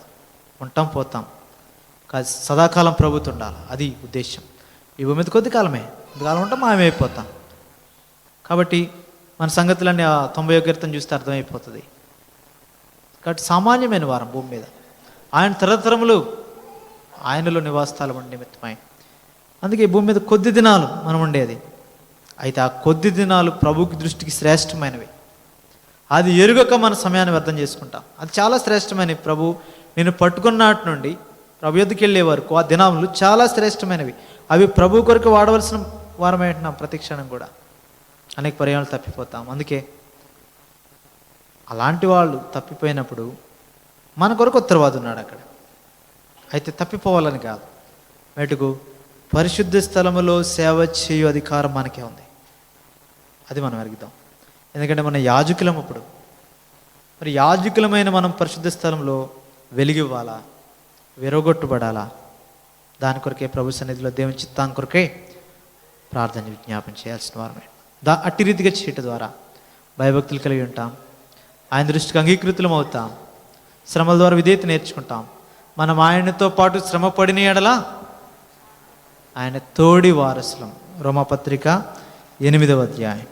ఉంటాం పోతాం కాదు, సదాకాలం ప్రభుత్వం ఉండాలి, అది ఉద్దేశం. ఈ భూమి మీద కొద్ది కాలమే, కొద్దికాలం ఉంటాం, మాయమైపోతాం. కాబట్టి మన సంగతులన్నీ ఆ 90వ కీర్తన చూస్తే అర్థమైపోతుంది. కాబట్టి సామాన్యమైన వారం భూమి మీద, ఆయన తరతరములు ఆయనలో నివాసస్థలం ఉండే నిమిత్తమై. అందుకే ఈ భూమి మీద కొద్ది దినాలు మనం ఉండేది. అయితే ఆ కొద్ది దినాలు ప్రభుకి దృష్టికి శ్రేష్టమైనవి. అది ఎరుగక మన సమయాన్ని వ్యర్థం చేసుకుంటాం. అది చాలా శ్రేష్టమైనవి. ప్రభు నేను పట్టుకున్నటి నుండి ప్రభు యొద్దకు వెళ్ళే వరకు ఆ దినాలు చాలా శ్రేష్టమైనవి. అవి ప్రభు కొరకు వాడవలసిన వారమే అంటున్నాం. ప్రతి క్షణం కూడా అనేక పర్యాలు తప్పిపోతాం. అందుకే అలాంటి వాళ్ళు తప్పిపోయినప్పుడు మన కొరకు ఉత్తరవాది ఉన్నాడు అక్కడ. అయితే తప్పిపోవాలని కాదు, మెటుకు పరిశుద్ధ స్థలములో సేవ చేయు అధికారం మనకే ఉంది. అది మనం అడుగుదాం. ఎందుకంటే మన యాజకులం. ఇప్పుడు మరి యాజకులమైన మనం పరిశుద్ధ స్థలంలో వెలిగివ్వాలా, విరగొట్టుబడాలా? దాని కొరకే ప్రభు సన్నిధిలో దేవుని చిత్తాన్ని కొరకే ప్రార్థన విజ్ఞాపన చేయాల్సిన వారమే. అట్టి రీతిగా చేయటం ద్వారా భయభక్తులు కలిగి ఉంటాం, ఆయన దృష్టికి అంగీకృతులం అవుతాం, శ్రమల ద్వారా విధేయత నేర్చుకుంటాం. మనం ఆయనతో పాటు శ్రమ పడిన ఎడల ఆయన తోడి వారసులం, రోమాపత్రిక 8వ అధ్యాయం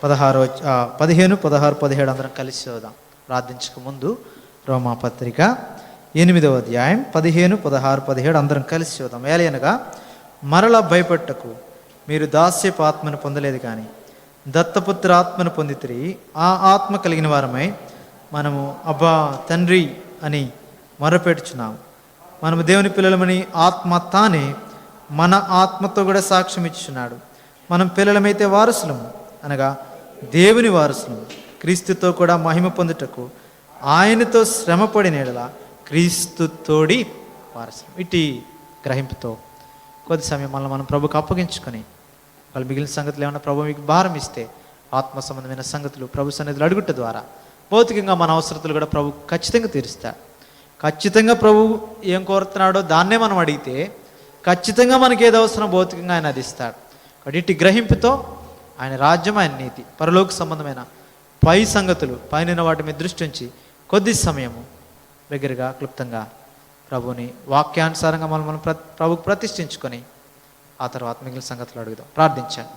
15, 16, 17 అందరం కలిసి చదువుదాం. ప్రార్థించక ముందు రోమాపత్రిక 8వ అధ్యాయం 15, 16, 17 అందరం కలిసి చదువుదాం. ఏలయనగా మరల భయపట్టకు, మీరు దాస్యపు ఆత్మను పొందలేదు కానీ దత్తపుత్ర ఆత్మను పొందితిరి. ఆ ఆత్మ కలిగిన వారమై మనము అబ్బా తండ్రి అని మొరపెట్టుచున్నాము. మనము దేవుని పిల్లలమని ఆత్మ తానే మన ఆత్మతో కూడా సాక్ష్యం ఇచ్చుచున్నాడు. మనం పిల్లలమైతే వారసులము, అనగా దేవుని వారసులము, క్రీస్తుతో కూడా మహిమ పొందుటకు ఆయనతో శ్రమపడిన యెడల క్రీస్తు తోడి వారసులం. ఇటు గ్రహింపుతో కొద్ది సమయం మనం ప్రభుకు అప్పగించుకొని వాళ్ళు మిగిలిన సంగతులు ఏమన్నా ప్రభు మీకు భారం ఇస్తే ఆత్మ సంబంధమైన సంగతులు ప్రభు సన్నిధిలో అడుగుట ద్వారా భౌతికంగా మన అవసరతలు కూడా ప్రభు ఖచ్చితంగా తీరుస్తాడు. ఖచ్చితంగా ప్రభు ఏం కోరుతున్నాడో దాన్నే మనం అడిగితే ఖచ్చితంగా మనకి ఏది అవసరం భౌతికంగా ఆయన అది ఇస్తాడు. కాబట్టి ఇటు గ్రహింపుతో ఆయన రాజ్యం, ఆయన నీతి, పరలోక సంబంధమైన పై సంగతులు, పైన వాటి మీద దృష్టి ఉంచి కొద్ది సమయము దగ్గరగా క్లుప్తంగా ప్రభుని వాక్యానుసారంగా మనం ప్రభుకు ప్రతిష్ఠించుకొని ఆ తర్వాత మిగిలిన సంగతులు అడుగుదాం. ప్రార్థించండి.